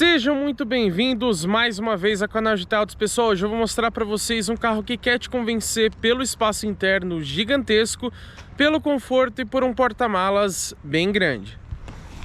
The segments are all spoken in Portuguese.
Sejam muito bem-vindos mais uma vez ao canal GT Autos. Pessoal, hoje eu vou mostrar para vocês um carro que quer te convencer pelo espaço interno gigantesco, pelo conforto e por um porta-malas bem grande.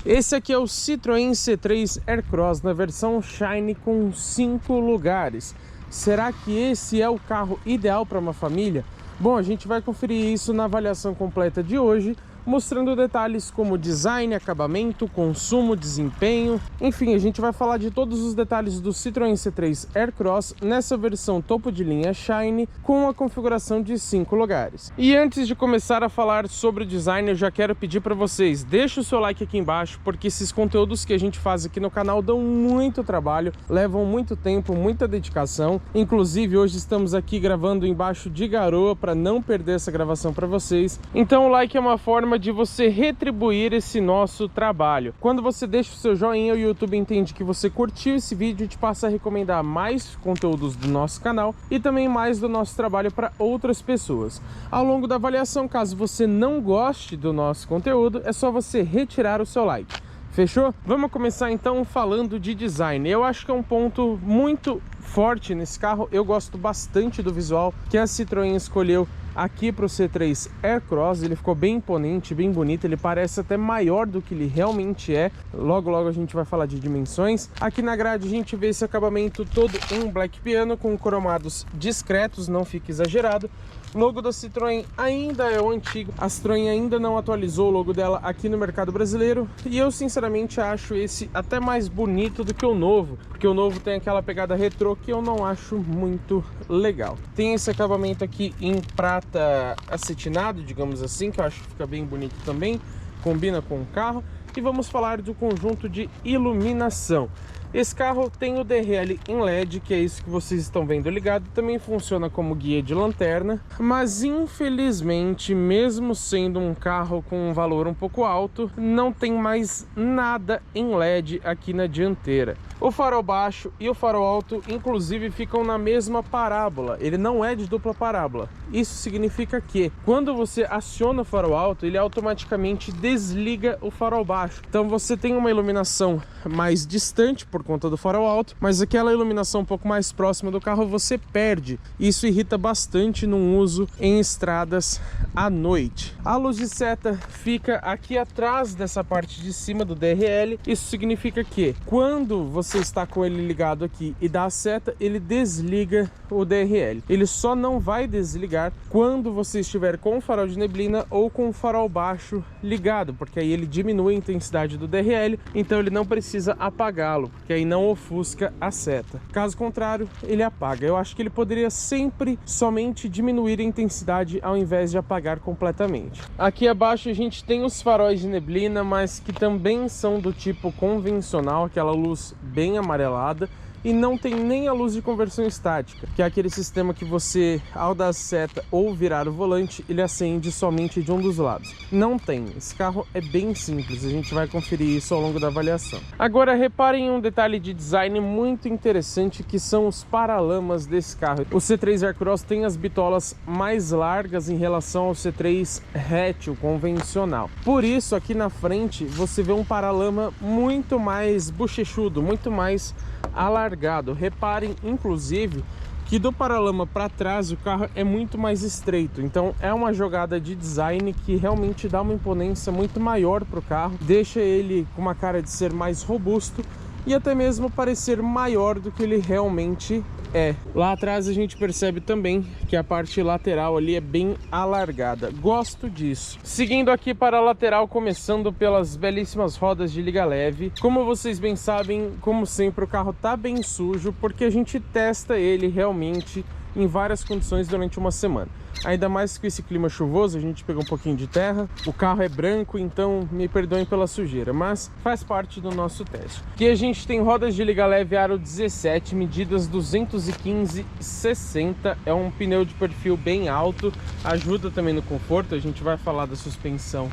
Esse aqui é o Citroën C3 Aircross na versão Shine com 5 lugares. Será que esse é o carro ideal para uma família? Bom, a gente vai conferir isso na avaliação completa de hoje, mostrando detalhes como design, acabamento, consumo, desempenho. Enfim, a gente vai falar de todos os detalhes do Citroën C3 Aircross nessa versão topo de linha Shine com a configuração de 5 lugares. E antes de começar a falar sobre o design, eu já quero pedir para vocês, deixa o seu like aqui embaixo, porque esses conteúdos que a gente faz aqui no canal dão muito trabalho, levam muito tempo, muita dedicação. Inclusive, hoje estamos aqui gravando embaixo de garoa para não perder essa gravação para vocês. Então o like é uma forma de você retribuir esse nosso trabalho. Quando você deixa o seu joinha, o YouTube entende que você curtiu esse vídeo e te passa a recomendar mais conteúdos do nosso canal e também mais do nosso trabalho para outras pessoas. Ao longo da avaliação, caso você não goste do nosso conteúdo, é só você retirar o seu like. Fechou? Vamos começar então falando de design. Eu acho que é um ponto muito forte nesse carro. Eu gosto bastante do visual que a Citroën escolheu aqui para o C3 Aircross. Ele ficou bem imponente, bem bonito, ele parece até maior do que ele realmente é. Logo a gente vai falar de dimensões. Aqui na grade a gente vê esse acabamento todo em black piano com cromados discretos, não fica exagerado. O logo da Citroën ainda é o antigo, a Citroën ainda não atualizou o logo dela aqui no mercado brasileiro, e eu sinceramente acho esse até mais bonito do que o novo, porque o novo tem aquela pegada retrô que eu não acho muito legal. Tem esse acabamento aqui em prata acetinado, digamos assim, que eu acho que fica bem bonito também, combina com o carro. E vamos falar do conjunto de iluminação. Esse carro tem o DRL em LED, que é isso que vocês estão vendo ligado, também funciona como guia de lanterna, mas infelizmente, mesmo sendo um carro com um valor um pouco alto, não tem mais nada em LED aqui na dianteira. O farol baixo e o farol alto, inclusive, ficam na mesma parábola, ele não é de dupla parábola. Isso significa que, quando você aciona o farol alto, ele automaticamente desliga o farol baixo. Então você tem uma iluminação mais distante por conta do farol alto, mas aquela iluminação um pouco mais próxima do carro você perde. Isso irrita bastante no uso em estradas à noite. A luz de seta fica aqui atrás dessa parte de cima do DRL. Isso significa que, quando você está com ele ligado aqui e dá a seta, ele desliga o DRL. Ele só não vai desligar quando você estiver com o farol de neblina ou com o farol baixo ligado, porque aí ele diminui a intensidade do DRL, então ele não precisa apagá-lo, porque aí não ofusca a seta. Caso contrário, ele apaga. Eu acho que ele poderia sempre somente diminuir a intensidade ao invés de apagar completamente. Aqui abaixo a gente tem os faróis de neblina, mas que também são do tipo convencional, aquela luz bem amarelada. E não tem nem a luz de conversão estática, que é aquele sistema que você, ao dar seta ou virar o volante, ele acende somente de um dos lados. Não tem. Esse carro é bem simples, a gente vai conferir isso ao longo da avaliação. Agora reparem em um detalhe de design muito interessante, que são os paralamas desse carro. O C3 Aircross tem as bitolas mais largas em relação ao C3 hatch convencional. Por isso, aqui na frente, você vê um paralama muito mais bochechudo, muito mais alargado. Reparem, inclusive, que do paralama para trás o carro é muito mais estreito. Então é uma jogada de design que realmente dá uma imponência muito maior para o carro, deixa ele com uma cara de ser mais robusto e até mesmo parecer maior do que ele realmente é. Lá atrás a gente percebe também que a parte lateral ali é bem alargada. Gosto disso. Seguindo aqui para a lateral, começando pelas belíssimas rodas de liga leve. Como vocês bem sabem, como sempre, o carro tá bem sujo, porque a gente testa ele realmente em várias condições durante uma semana. Ainda mais com esse clima chuvoso, a gente pegou um pouquinho de terra. O carro é branco, então me perdoem pela sujeira, mas faz parte do nosso teste. Aqui a gente tem rodas de liga leve aro 17, medidas 215/60. É um pneu de perfil bem alto, ajuda também no conforto. A gente vai falar da suspensão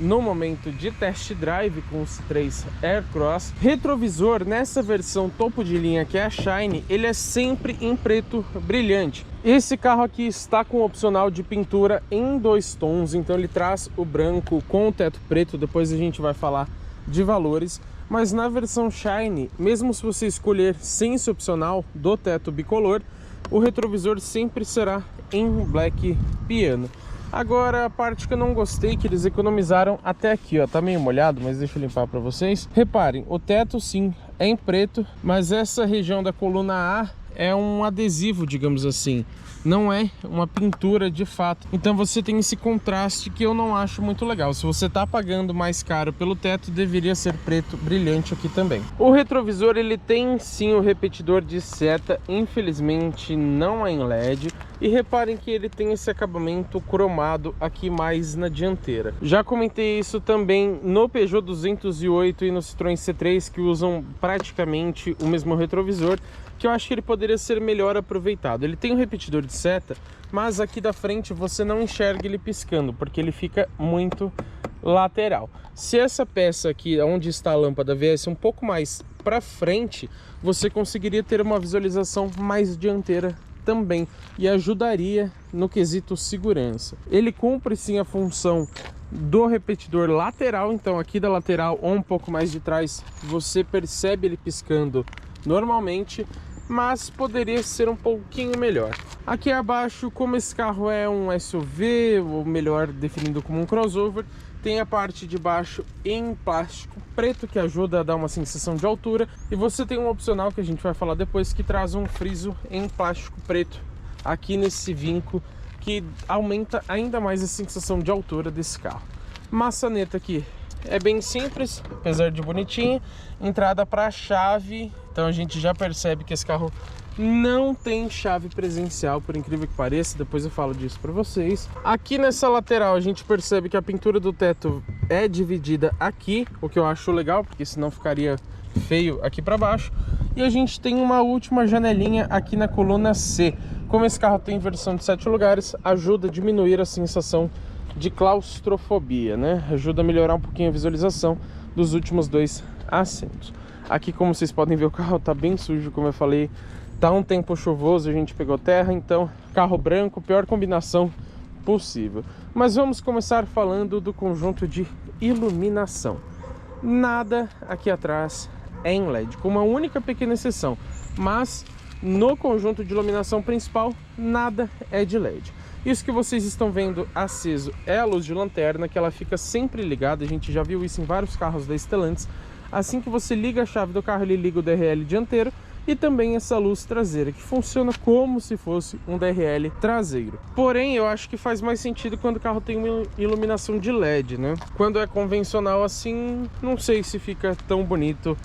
no momento de test drive com o C3 Aircross. Retrovisor nessa versão topo de linha, que é a Shine, ele é sempre em preto brilhante. Esse carro aqui está com opcional de pintura em 2 tons, então ele traz o branco com o teto preto, depois a gente vai falar de valores. Mas na versão Shine, mesmo se você escolher sem esse opcional do teto bicolor, o retrovisor sempre será em Black Piano. Agora, a parte que eu não gostei, que eles economizaram até aqui, ó, tá meio molhado, mas deixa eu limpar para vocês. Reparem, o teto sim é em preto, mas essa região da coluna A é um adesivo, digamos assim, não é uma pintura de fato. Então você tem esse contraste que eu não acho muito legal. Se você tá pagando mais caro pelo teto, deveria ser preto brilhante aqui também. O retrovisor, ele tem sim o repetidor de seta, infelizmente não é em LED. E reparem que ele tem esse acabamento cromado aqui mais na dianteira. Já comentei isso também no Peugeot 208 e no Citroën C3, que usam praticamente o mesmo retrovisor, que eu acho que ele poderia ser melhor aproveitado. Ele tem um repetidor de seta, mas aqui da frente você não enxerga ele piscando, porque ele fica muito lateral. Se essa peça aqui, onde está a lâmpada, viesse um pouco mais para frente, você conseguiria ter uma visualização mais dianteira também, e ajudaria no quesito segurança. Ele cumpre sim a função do repetidor lateral, então aqui da lateral ou um pouco mais de trás você percebe ele piscando normalmente, mas poderia ser um pouquinho melhor. Aqui abaixo, como esse carro é um SUV, ou melhor definido como um crossover, tem a parte de baixo em plástico preto, que ajuda a dar uma sensação de altura, e você tem um opcional que a gente vai falar depois, que traz um friso em plástico preto aqui nesse vinco, que aumenta ainda mais a sensação de altura desse carro. Maçaneta aqui é bem simples, apesar de bonitinha. Entrada para a chave, então a gente já percebe que esse carro não tem chave presencial, por incrível que pareça, depois eu falo disso para vocês. Aqui nessa lateral a gente percebe que a pintura do teto é dividida aqui, o que eu acho legal, porque senão ficaria feio aqui para baixo. E a gente tem uma última janelinha aqui na coluna C. Como esse carro tem versão de 7 lugares, ajuda a diminuir a sensação de claustrofobia, né? Ajuda a melhorar um pouquinho a visualização dos últimos 2 assentos. Aqui, como vocês podem ver, o carro tá bem sujo, como eu falei. Tá um tempo chuvoso, a gente pegou terra, então carro branco, pior combinação possível. Mas vamos começar falando do conjunto de iluminação. Nada aqui atrás é em LED, com uma única pequena exceção, mas no conjunto de iluminação principal, nada é de LED. Isso que vocês estão vendo aceso é a luz de lanterna, que ela fica sempre ligada, a gente já viu isso em vários carros da Stellantis. Assim que você liga a chave do carro, ele liga o DRL dianteiro, e também essa luz traseira, que funciona como se fosse um DRL traseiro. Porém, eu acho que faz mais sentido quando o carro tem uma iluminação de LED, né? Quando é convencional assim, não sei se fica tão bonito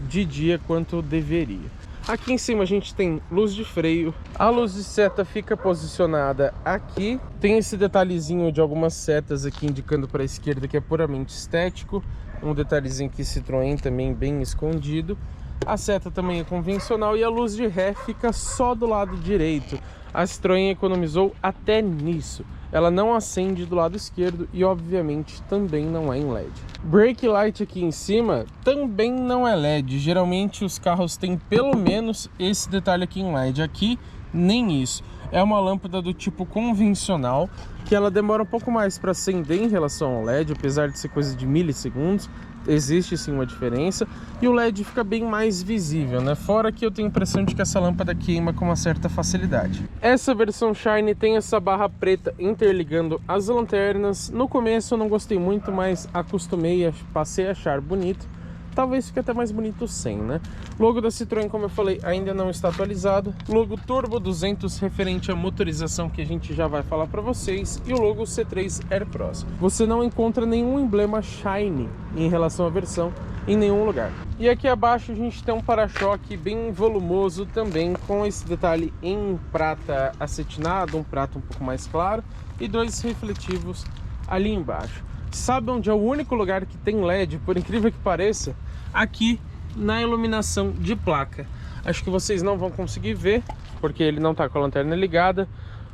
de dia quanto deveria. Aqui em cima a gente tem luz de freio, a luz de seta fica posicionada aqui, tem esse detalhezinho de algumas setas aqui indicando para a esquerda, que é puramente estético, um detalhezinho aqui Citroën também bem escondido. A seta também é convencional e a luz de ré fica só do lado direito. A Citroën economizou até nisso. Ela não acende do lado esquerdo e obviamente também não é em LED. Brake light aqui em cima também não é LED. Geralmente os carros têm pelo menos esse detalhe aqui em LED. Aqui nem isso. É uma lâmpada do tipo convencional, que ela demora um pouco mais para acender em relação ao LED, apesar de ser coisa de milissegundos. Existe sim uma diferença, e o LED fica bem mais visível, né? Fora que eu tenho a impressão de que essa lâmpada queima com uma certa facilidade. Essa versão Shine tem essa barra preta interligando as lanternas. No começo eu não gostei muito, mas acostumei, passei a achar bonito. Talvez fique até mais bonito sem, né? Logo da Citroën, como eu falei, ainda não está atualizado. Logo Turbo 200 referente à motorização, que a gente já vai falar para vocês. E o logo C3 AirCross. Você não encontra nenhum emblema Shine em relação à versão em nenhum lugar. E aqui abaixo a gente tem um para-choque bem volumoso também, com esse detalhe em prata acetinado, um prata um pouco mais claro, e 2 refletivos ali embaixo. Sabe onde é o único lugar que tem LED, por incrível que pareça? Aqui na iluminação de placa. Acho que vocês não vão conseguir ver, porque ele não está com a lanterna ligada,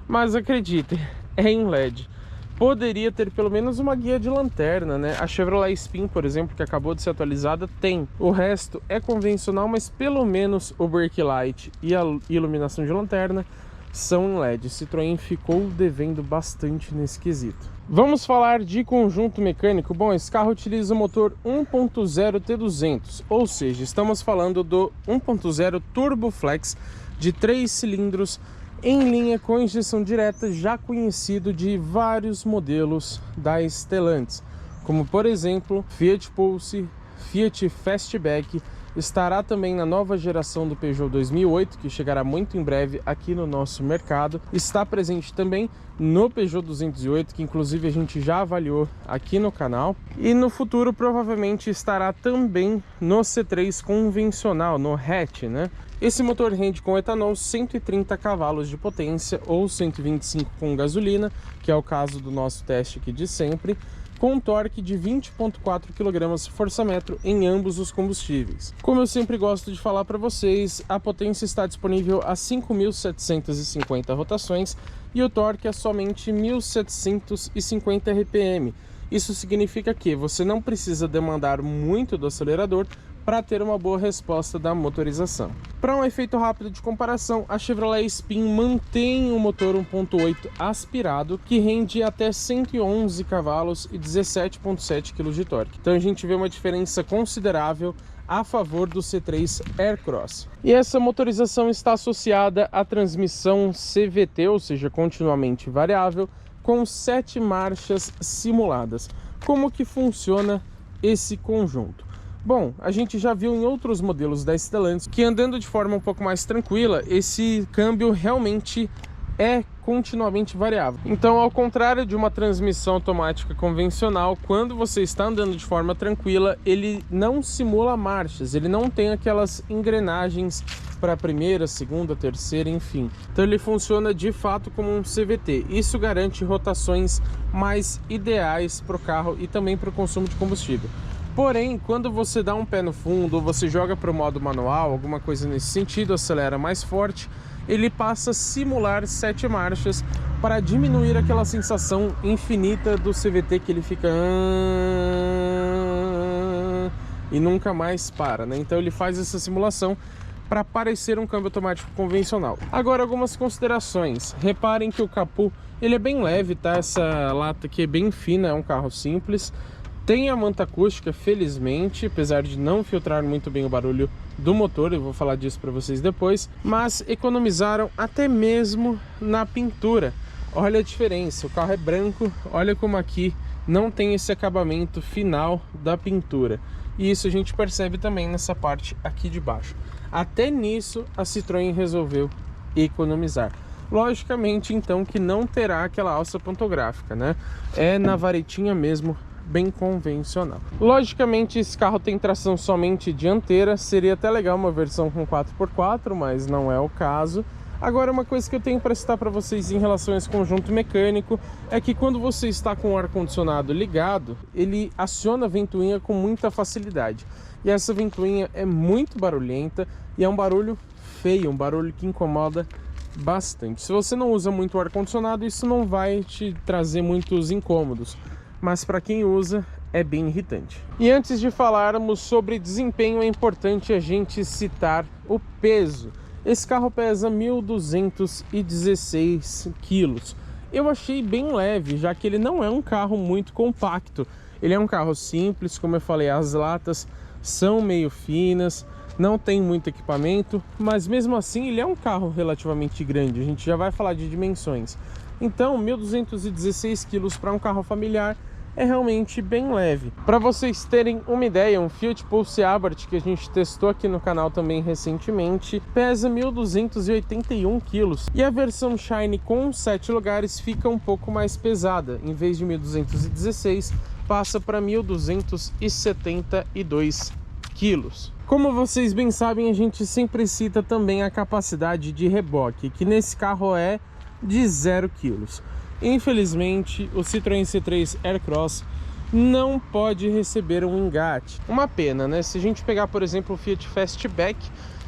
mas acreditem, é em LED. Poderia ter pelo menos uma guia de lanterna, né? A Chevrolet Spin, por exemplo, que acabou de ser atualizada, tem. O resto é convencional, mas pelo menos o brake light e a iluminação de lanterna são em LED. Citroën ficou devendo bastante nesse quesito. Vamos falar de conjunto mecânico. Bom, esse carro utiliza o motor 1.0 T200, ou seja, estamos falando do 1.0 Turbo Flex de 3 cilindros em linha com injeção direta, já conhecido de vários modelos da Stellantis, como por exemplo Fiat Pulse, Fiat Fastback. Estará também na nova geração do Peugeot 2008, que chegará muito em breve aqui no nosso mercado. Está presente também no Peugeot 208, que inclusive a gente já avaliou aqui no canal. E no futuro provavelmente estará também no C3 convencional, no hatch, né? Esse motor rende com etanol 130 cavalos de potência ou 125 com gasolina, que é o caso do nosso teste aqui de sempre, com um torque de 20,4 kgfm em ambos os combustíveis. Como eu sempre gosto de falar para vocês, a potência está disponível a 5.750 rotações e o torque é somente 1.750 RPM. Isso significa que você não precisa demandar muito do acelerador para ter uma boa resposta da motorização. Para um efeito rápido de comparação, a Chevrolet Spin mantém um motor 1.8 aspirado que rende até 111 cavalos e 17,7 kg de torque. Então a gente vê uma diferença considerável a favor do C3 Aircross. E essa motorização está associada à transmissão CVT, ou seja, continuamente variável, com 7 marchas simuladas. Como que funciona esse conjunto? Bom, a gente já viu em outros modelos da Stellantis que andando de forma um pouco mais tranquila, esse câmbio realmente é continuamente variável. Então, ao contrário de uma transmissão automática convencional, quando você está andando de forma tranquila, ele não simula marchas, ele não tem aquelas engrenagens para a primeira, segunda, terceira, enfim. Então ele funciona de fato como um CVT. Isso garante rotações mais ideais para o carro e também para o consumo de combustível. Porém, quando você dá um pé no fundo ou você joga para o modo manual, alguma coisa nesse sentido, acelera mais forte, ele passa a simular 7 marchas para diminuir aquela sensação infinita do CVT que ele fica e nunca mais para, né? Então ele faz essa simulação para parecer um câmbio automático convencional. Agora, algumas considerações. Reparem que o capô ele é bem leve, tá? Essa lata aqui é bem fina, é um carro simples. Tem a manta acústica, felizmente, apesar de não filtrar muito bem o barulho do motor, eu vou falar disso para vocês depois, mas economizaram até mesmo na pintura. Olha a diferença, o carro é branco, olha como aqui não tem esse acabamento final da pintura. E isso a gente percebe também nessa parte aqui de baixo. Até nisso a Citroën resolveu economizar. Logicamente, então, que não terá aquela alça pantográfica, né? É na varetinha mesmo, bem convencional. Logicamente, esse carro tem tração somente dianteira, seria até legal uma versão com 4x4, mas não é o caso. Agora, uma coisa que eu tenho para citar para vocês em relação a esse conjunto mecânico é que quando você está com o ar-condicionado ligado, ele aciona a ventoinha com muita facilidade. E essa ventoinha é muito barulhenta e é um barulho feio, um barulho que incomoda bastante. Se você não usa muito o ar-condicionado, isso não vai te trazer muitos incômodos, mas para quem usa é bem irritante. E antes de falarmos sobre desempenho, é importante a gente citar o peso. Esse carro pesa 1.216 quilos. Eu achei bem leve, já que ele não é um carro muito compacto. Ele é um carro simples, como eu falei, as latas são meio finas, não tem muito equipamento, mas mesmo assim ele é um carro relativamente grande. A gente já vai falar de dimensões. Então, 1.216 quilos para um carro familiar é realmente bem leve. Para vocês terem uma ideia, um Fiat Pulse Abarth que a gente testou aqui no canal também recentemente pesa 1.281 quilos e a versão Shine com 7 lugares fica um pouco mais pesada. Em vez de 1.216, passa para 1.272 quilos. Como vocês bem sabem, a gente sempre cita também a capacidade de reboque, que nesse carro é de 0 quilos. Infelizmente, o Citroën C3 Aircross não pode receber um engate. Uma pena, né? Se a gente pegar, por exemplo, o Fiat Fastback,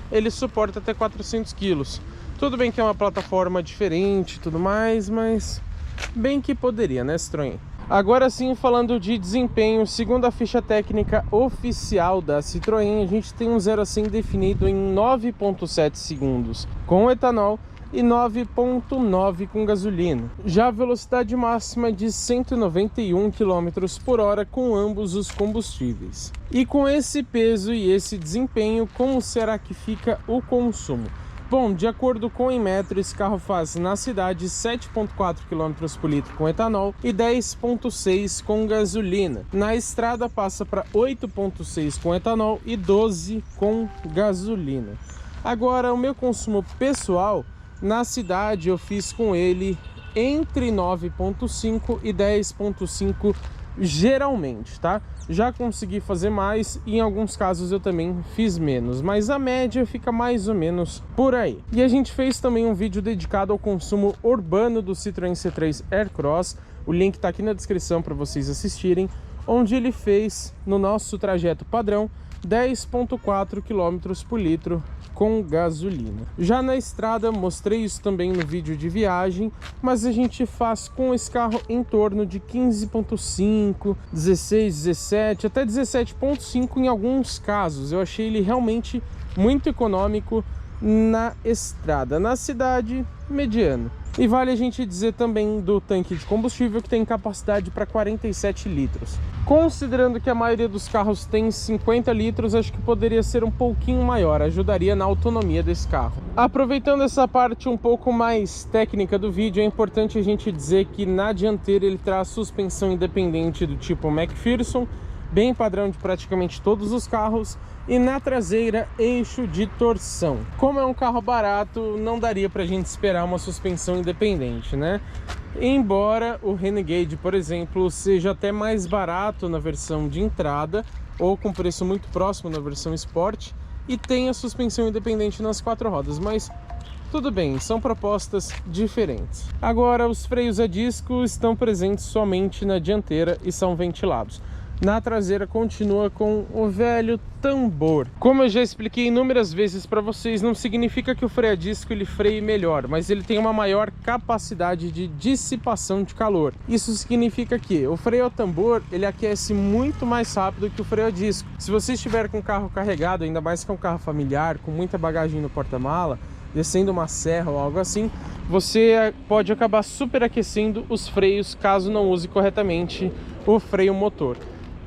ele suporta até 400 quilos. Tudo bem que é uma plataforma diferente e tudo mais, mas bem que poderia, né, Citroën? Agora sim, falando de desempenho, segundo a ficha técnica oficial da Citroën, a gente tem um 0 a 100 definido em 9,7 segundos com etanol e 9,9 com gasolina. Já a velocidade máxima de 191 km por hora com ambos os combustíveis. E com esse peso e esse desempenho, como será que fica o consumo? Bom, de acordo com o Inmetro, esse carro faz na cidade 7,4 km por litro com etanol e 10,6 com gasolina. Na estrada passa para 8,6 com etanol e 12 com gasolina. Agora, o meu consumo pessoal, na cidade eu fiz com ele entre 9,5 e 10,5 geralmente, tá? Já consegui fazer mais e em alguns casos eu também fiz menos, mas a média fica mais ou menos por aí. E a gente fez também um vídeo dedicado ao consumo urbano do Citroën C3 Aircross, o link tá aqui na descrição para vocês assistirem, onde ele fez no nosso trajeto padrão 10,4 km por litro com gasolina. Já na estrada, mostrei isso também no vídeo de viagem, mas a gente faz com esse carro em torno de 15,5, 16, 17, até 17,5 em alguns casos. Eu achei ele realmente muito econômico na estrada. Na cidade, mediano. E vale a gente dizer também do tanque de combustível, que tem capacidade para 47 litros. Considerando que a maioria dos carros tem 50 litros, acho que poderia ser um pouquinho maior, ajudaria na autonomia desse carro. Aproveitando essa parte um pouco mais técnica do vídeo, é importante a gente dizer que na dianteira ele traz suspensão independente do tipo McPherson, bem padrão de praticamente todos os carros, e na traseira eixo de torção. Como é um carro barato, não daria pra gente esperar uma suspensão independente, né? Embora o Renegade, por exemplo, seja até mais barato na versão de entrada ou com preço muito próximo na versão Sport e tenha suspensão independente nas 4 rodas, mas tudo bem, são propostas diferentes. Agora, os freios a disco estão presentes somente na dianteira e são ventilados. Na traseira continua com o velho tambor. Como eu já expliquei inúmeras vezes para vocês, não significa que o freio a disco ele freie melhor, mas ele tem uma maior capacidade de dissipação de calor. Isso significa que o freio a tambor ele aquece muito mais rápido que o freio a disco. Se você estiver com o carro carregado, ainda mais que é um carro familiar, com muita bagagem no porta-mala, descendo uma serra ou algo assim, você pode acabar superaquecendo os freios caso não use corretamente o freio motor.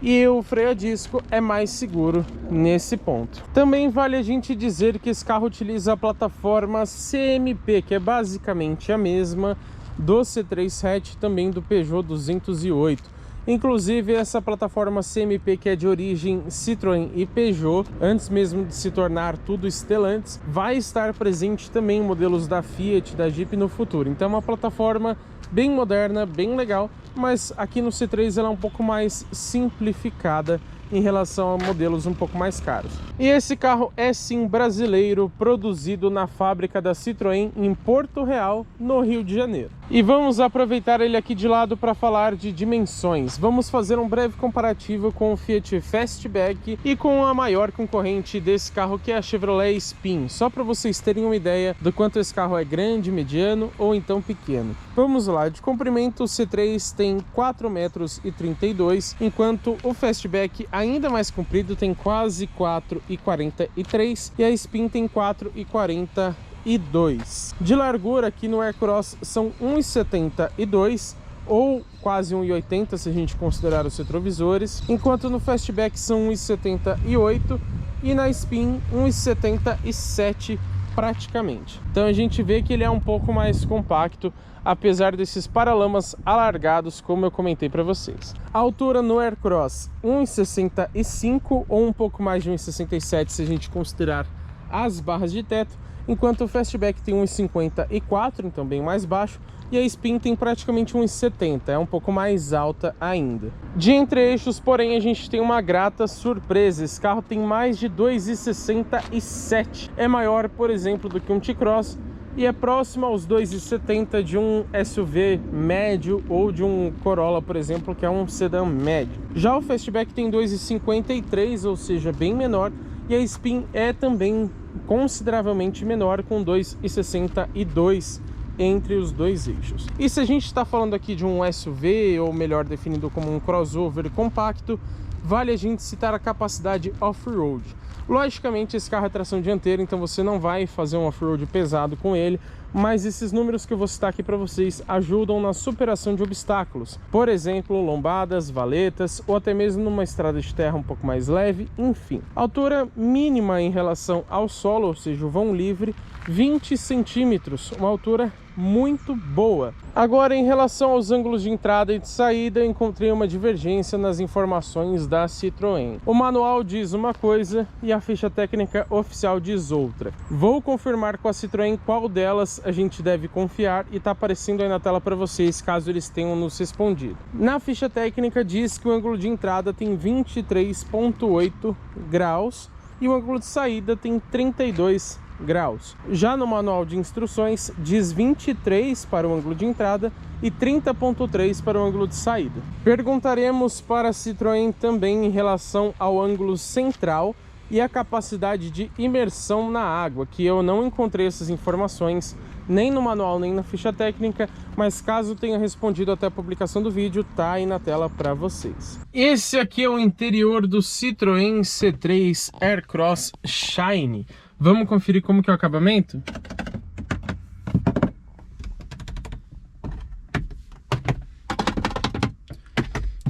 E o freio a disco é mais seguro nesse ponto. Também vale a gente dizer que esse carro utiliza a plataforma CMP, que é basicamente a mesma do C3 hatch, também do Peugeot 208. Inclusive essa plataforma CMP, que é de origem Citroën e Peugeot, antes mesmo de se tornar tudo Stellantis, vai estar presente também em modelos da Fiat, da Jeep no futuro. Então é uma plataforma bem moderna, bem legal, mas aqui no C3 ela é um pouco mais simplificada em relação a modelos um pouco mais caros. E esse carro é sim brasileiro, produzido na fábrica da Citroën em Porto Real, no Rio de Janeiro. E vamos aproveitar ele aqui de lado para falar de dimensões. Vamos fazer um breve comparativo com o Fiat Fastback e com a maior concorrente desse carro, que é a Chevrolet Spin, só para vocês terem uma ideia do quanto esse carro é grande, mediano ou então pequeno. Vamos lá, de comprimento o C3 tem 4,32 m, enquanto o Fastback, ainda mais comprido, tem quase 4,43 e a Spin tem 4,42. De largura aqui no Aircross são 1,72 ou quase 1,80 se a gente considerar os retrovisores, enquanto no Fastback são 1,78 e na Spin 1,77 praticamente. Então a gente vê que ele é um pouco mais compacto, apesar desses paralamas alargados, como eu comentei para vocês. A altura no Aircross 1,65 ou um pouco mais de 1,67 se a gente considerar as barras de teto, enquanto o Fastback tem 1,54, então bem mais baixo, e a Spin tem praticamente 1,70, é um pouco mais alta ainda. De entre-eixos, porém, a gente tem uma grata surpresa. Esse carro tem mais de 2,67. É maior, por exemplo, do que um T-Cross e é próximo aos 2,70 de um SUV médio ou de um Corolla, por exemplo, que é um sedã médio. Já o Fastback tem 2,53, ou seja, bem menor, e a Spin é também consideravelmente menor, com 2,62 entre os dois eixos. E se a gente está falando aqui de um SUV, ou melhor definido como um crossover compacto, vale a gente citar a capacidade off-road. Logicamente esse carro é tração dianteira, então você não vai fazer um off-road pesado com ele, mas esses números que eu vou citar aqui para vocês ajudam na superação de obstáculos, por exemplo, lombadas, valetas ou até mesmo numa estrada de terra um pouco mais leve, enfim. Altura mínima em relação ao solo, ou seja, o vão livre, 20 centímetros, uma altura muito boa. Agora, em relação aos ângulos de entrada e de saída, encontrei uma divergência nas informações da Citroën. O manual diz uma coisa e a ficha técnica oficial diz outra. Vou confirmar com a Citroën qual delas a gente deve confiar e tá aparecendo aí na tela para vocês, caso eles tenham nos respondido. Na ficha técnica diz que o ângulo de entrada tem 23,8 graus e o ângulo de saída tem 32 graus. Já no manual de instruções diz 23 para o ângulo de entrada e 30,3 para o ângulo de saída. Perguntaremos para a Citroën também em relação ao ângulo central e a capacidade de imersão na água, que eu não encontrei essas informações nem no manual nem na ficha técnica, mas caso tenha respondido até a publicação do vídeo, tá aí na tela para vocês. Esse aqui é o interior do Citroën C3 Aircross Shine. Vamos conferir como que é o acabamento?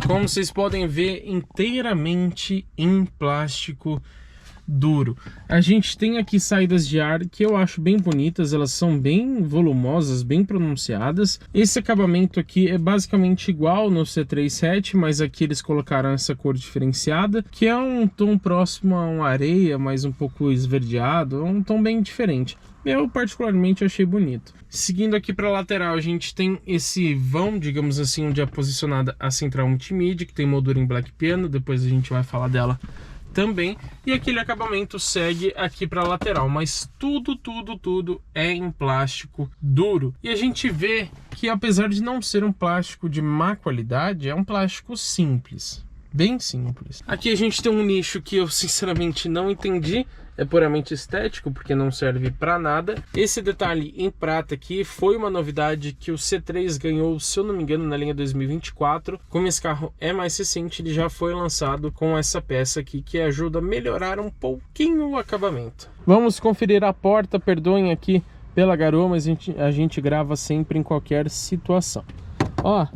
Como vocês podem ver, inteiramente em plástico duro. A gente tem aqui saídas de ar que eu acho bem bonitas, elas são bem volumosas, bem pronunciadas. Esse acabamento aqui é basicamente igual no C3 hatch, mas aqui eles colocaram essa cor diferenciada, que é um tom próximo a uma areia, mas um pouco esverdeado, é um tom bem diferente. Eu particularmente achei bonito. Seguindo aqui para a lateral, a gente tem esse vão, digamos assim, onde é posicionada a central multimídia, que tem moldura em black piano, depois a gente vai falar dela também, e aquele acabamento segue aqui para a lateral, mas tudo é em plástico duro. E a gente vê que, apesar de não ser um plástico de má qualidade, é um plástico simples, bem simples. Aqui a gente tem um nicho que eu sinceramente não entendi, é puramente estético porque não serve para nada. Esse detalhe em prata aqui foi uma novidade que o C3 ganhou, se eu não me engano, na linha 2024. Como esse carro é mais recente, ele já foi lançado com essa peça aqui, que ajuda a melhorar um pouquinho o acabamento. Vamos conferir a porta, perdoem aqui pela garoa, mas a gente grava sempre em qualquer situação. Ó,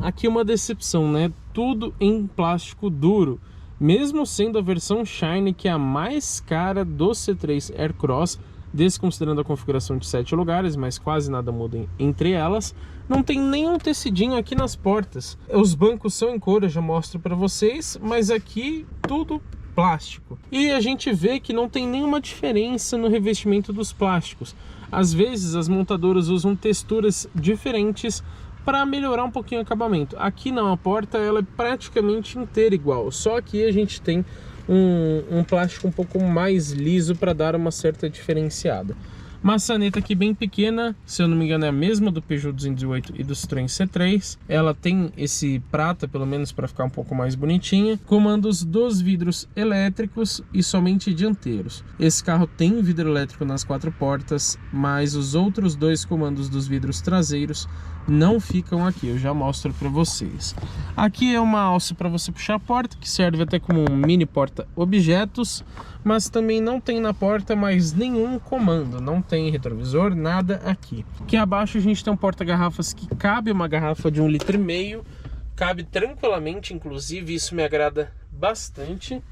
aqui uma decepção, né? Tudo em plástico duro. Mesmo sendo a versão Shine, que é a mais cara do C3 Aircross, desconsiderando a configuração de 7 lugares, mas quase nada muda entre elas, não tem nenhum tecidinho aqui nas portas. Os bancos são em couro, eu já mostro para vocês, mas aqui tudo plástico. E a gente vê que não tem nenhuma diferença no revestimento dos plásticos. Às vezes as montadoras usam texturas diferentes para melhorar um pouquinho o acabamento. Aqui não, a porta ela é praticamente inteira igual, só que a gente tem um plástico um pouco mais liso para dar uma certa diferenciada. Maçaneta aqui bem pequena, se eu não me engano é a mesma do Peugeot 208 e do Citroën C3. Ela tem esse prata, pelo menos para ficar um pouco mais bonitinha. Comandos dos vidros elétricos e somente dianteiros. Esse carro tem vidro elétrico nas 4 portas, mas os outros 2 comandos dos vidros traseiros não ficam aqui, eu já mostro para vocês. Aqui é uma alça para você puxar a porta, que serve até como um mini porta-objetos, mas também não tem na porta mais nenhum comando, não tem retrovisor, nada aqui. Aqui abaixo a gente tem um porta-garrafas que cabe uma garrafa de 1,5 litro, cabe tranquilamente, inclusive isso me agrada bastante.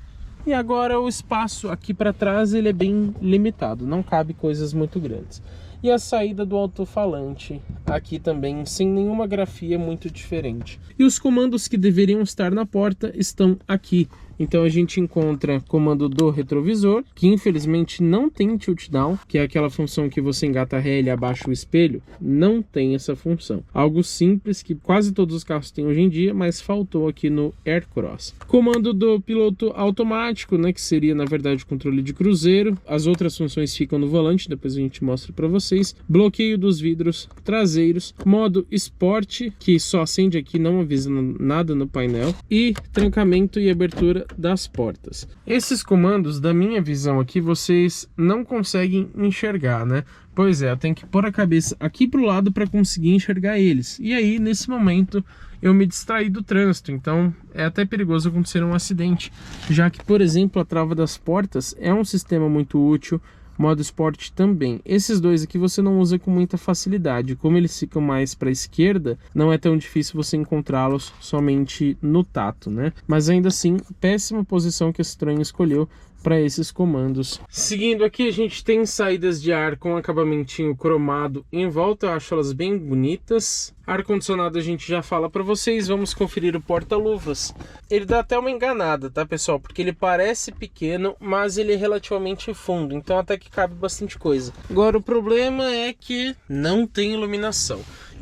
E agora o espaço aqui para trás ele é bem limitado, não cabe coisas muito grandes. E a saída do alto-falante aqui também sem nenhuma grafia muito diferente. E os comandos que deveriam estar na porta estão aqui. Então a gente encontra comando do retrovisor, que infelizmente não tem tilt down, que é aquela função que você engata a ré e abaixa o espelho, não tem essa função. Algo simples que quase todos os carros têm hoje em dia, mas faltou aqui no Aircross. Comando do piloto automático, né, que seria na verdade o controle de cruzeiro. As outras funções ficam no volante, depois a gente mostra para vocês. Bloqueio dos vidros traseiros, modo Sport, que só acende aqui, não avisa nada no painel, e trancamento e abertura das portas. Esses comandos, da minha visão aqui, vocês não conseguem enxergar, né? Pois é, eu tenho que pôr a cabeça aqui pro lado para conseguir enxergar eles. E aí, nesse momento, eu me distraí do trânsito, então é até perigoso acontecer um acidente, já que, por exemplo, a trava das portas é um sistema muito útil, modo esporte também. Esses dois aqui você não usa com muita facilidade, como eles ficam mais para a esquerda, não é tão difícil você encontrá-los somente no tato, né? Mas ainda assim, péssima posição que esse estranho escolheu para esses comandos. Seguindo aqui, a gente tem saídas de ar com acabamentinho cromado em volta, eu acho elas bem bonitas. Ar-condicionado a gente já fala para vocês, vamos conferir o porta-luvas. Ele dá até uma enganada, tá, pessoal? Porque ele parece pequeno, mas ele é relativamente fundo, então até que cabe bastante coisa. Agora o problema é que não tem iluminação.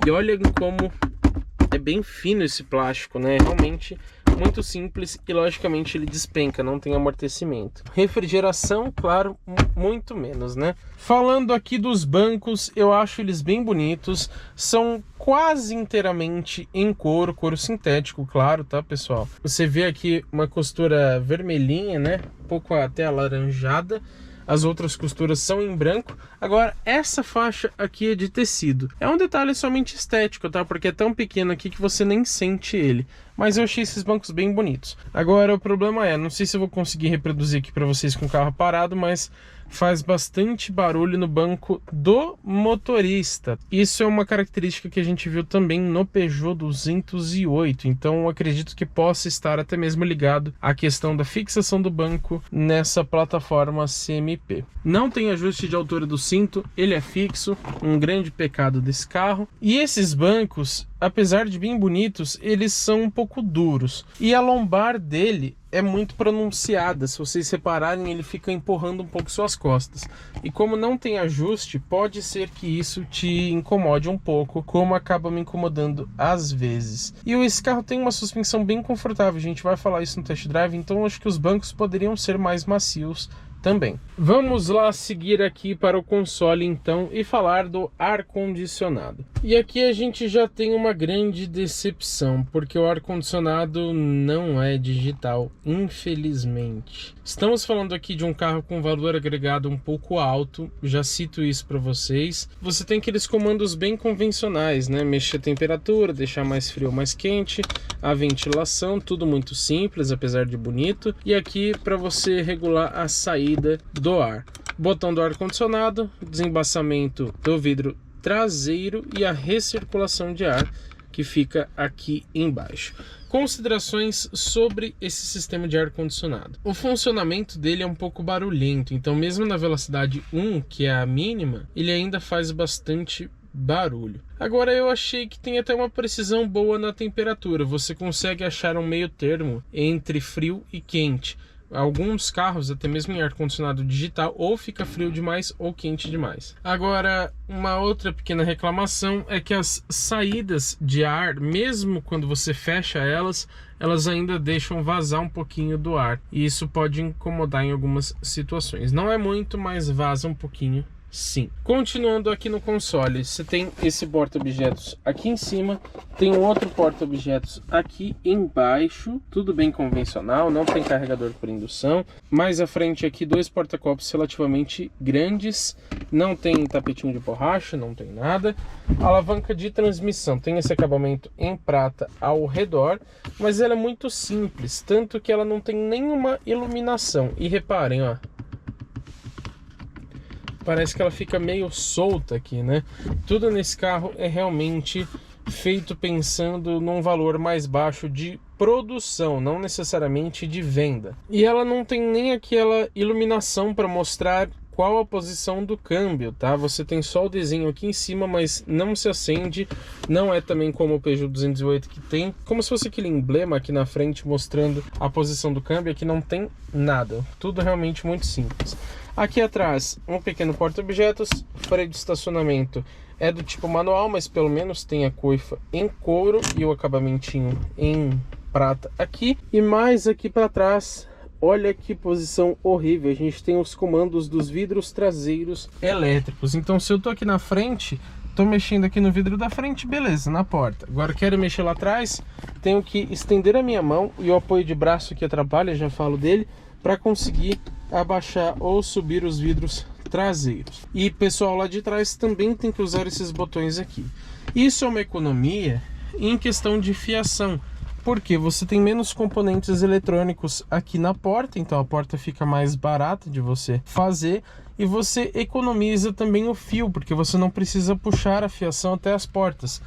E olha como é bem fino esse plástico, né? Realmente muito simples e logicamente ele despenca, não tem amortecimento. Refrigeração, claro, muito menos, né? Falando aqui dos bancos, eu acho eles bem bonitos, são quase inteiramente em couro sintético, claro, tá, pessoal? Você vê aqui uma costura vermelhinha, né? Um pouco até alaranjada. As outras costuras são em branco. Agora, essa faixa aqui é de tecido. É um detalhe somente estético, tá? Porque é tão pequeno aqui que você nem sente ele. Mas eu achei esses bancos bem bonitos. Agora, o problema é, não sei se eu vou conseguir reproduzir aqui para vocês com o carro parado, mas faz bastante barulho no banco do motorista. Isso é uma característica que a gente viu também no Peugeot 208, então eu acredito que possa estar até mesmo ligado à questão da fixação do banco nessa plataforma CMP. Não tem ajuste de altura do cinto, ele é fixo, um grande pecado desse carro. E esses bancos, apesar de bem bonitos, eles são um pouco duros. E a lombar dele é muito pronunciada. Se vocês repararem, ele fica empurrando um pouco suas costas. E como não tem ajuste, pode ser que isso te incomode um pouco, como acaba me incomodando às vezes. E esse carro tem uma suspensão bem confortável. A gente vai falar isso no test drive, então acho que os bancos poderiam ser mais macios também. Vamos lá seguir aqui para o console então e falar do ar-condicionado. E aqui a gente já tem uma grande decepção, porque o ar-condicionado não é digital, infelizmente. Estamos falando aqui de um carro com valor agregado um pouco alto, já cito isso para vocês. Você tem aqueles comandos bem convencionais, né? Mexer a temperatura, deixar mais frio ou mais quente, a ventilação, tudo muito simples, apesar de bonito. E aqui para você regular a saída do ar. Botão do ar-condicionado, desembaçamento do vidro traseiro e a recirculação de ar que fica aqui embaixo. Considerações sobre esse sistema de ar-condicionado. O funcionamento dele é um pouco barulhento, então mesmo na velocidade 1, que é a mínima, ele ainda faz bastante barulho. Agora eu achei que tem até uma precisão boa na temperatura, você consegue achar um meio termo entre frio e quente. Alguns carros, até mesmo em ar-condicionado digital, ou fica frio demais ou quente demais. Agora, uma outra pequena reclamação é que as saídas de ar, mesmo quando você fecha elas ainda deixam vazar um pouquinho do ar. E isso pode incomodar em algumas situações. Não é muito, mas vaza um pouquinho. Sim. Continuando aqui no console, você tem esse porta-objetos aqui em cima, tem um outro porta-objetos aqui embaixo, tudo bem convencional, não tem carregador por indução. Mais à frente aqui, dois porta-copos relativamente grandes, não tem tapetinho de borracha, não tem nada. Alavanca de transmissão, tem esse acabamento em prata ao redor, mas ela é muito simples, tanto que ela não tem nenhuma iluminação. E reparem, ó, parece que ela fica meio solta aqui, né? Tudo nesse carro é realmente feito pensando num valor mais baixo de produção, não necessariamente de venda. E ela não tem nem aquela iluminação para mostrar qual a posição do câmbio, tá? Você tem só o desenho aqui em cima, mas não se acende. Não é também como o Peugeot 208 que tem, como se fosse aquele emblema aqui na frente mostrando a posição do câmbio. Aqui não tem nada, tudo realmente muito simples. Aqui atrás, um pequeno porta-objetos, freio de estacionamento é do tipo manual, mas pelo menos tem a coifa em couro e o acabamentinho em prata aqui. E mais aqui para trás, olha que posição horrível, a gente tem os comandos dos vidros traseiros elétricos. Então se eu tô aqui na frente, tô mexendo aqui no vidro da frente, beleza, na porta. Agora quero mexer lá atrás, tenho que estender a minha mão e o apoio de braço que atrapalha, já falo dele, para conseguir abaixar ou subir os vidros traseiros. E pessoal, lá de trás também tem que usar esses botões aqui. Isso é uma economia em questão de fiação, porque você tem menos componentes eletrônicos aqui na porta, então a porta fica mais barata de você fazer, e você economiza também o fio, porque você não precisa puxar a fiação até as portas.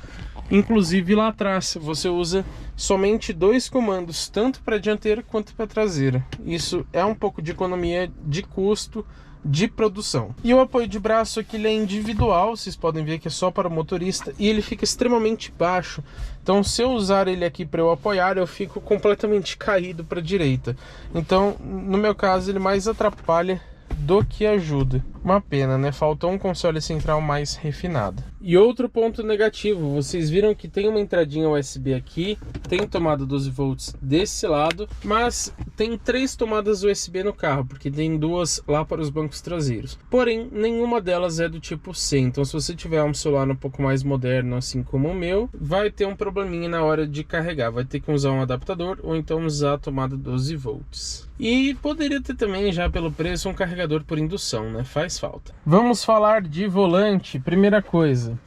Inclusive lá atrás você usa somente 2 comandos, tanto para a dianteira quanto para a traseira. Isso é um pouco de economia de custo de produção. E o apoio de braço aqui ele é individual, vocês podem ver que é só para o motorista, e ele fica extremamente baixo. Então se eu usar ele aqui para eu apoiar, eu fico completamente caído para a direita. Então no meu caso ele mais atrapalha do que ajuda. Uma pena, né? Faltou um console central mais refinado. E outro ponto negativo, vocês viram que tem uma entradinha USB aqui, tem tomada 12 volts desse lado, mas tem 3 tomadas USB no carro, porque tem 2 lá para os bancos traseiros. Porém, nenhuma delas é do tipo C, então se você tiver um celular um pouco mais moderno, assim como o meu, vai ter um probleminha na hora de carregar, vai ter que usar um adaptador ou então usar a tomada 12 volts. E poderia ter também, já pelo preço, um carregador por indução, né? Faz falta. Vamos falar de volante. Primeira coisa,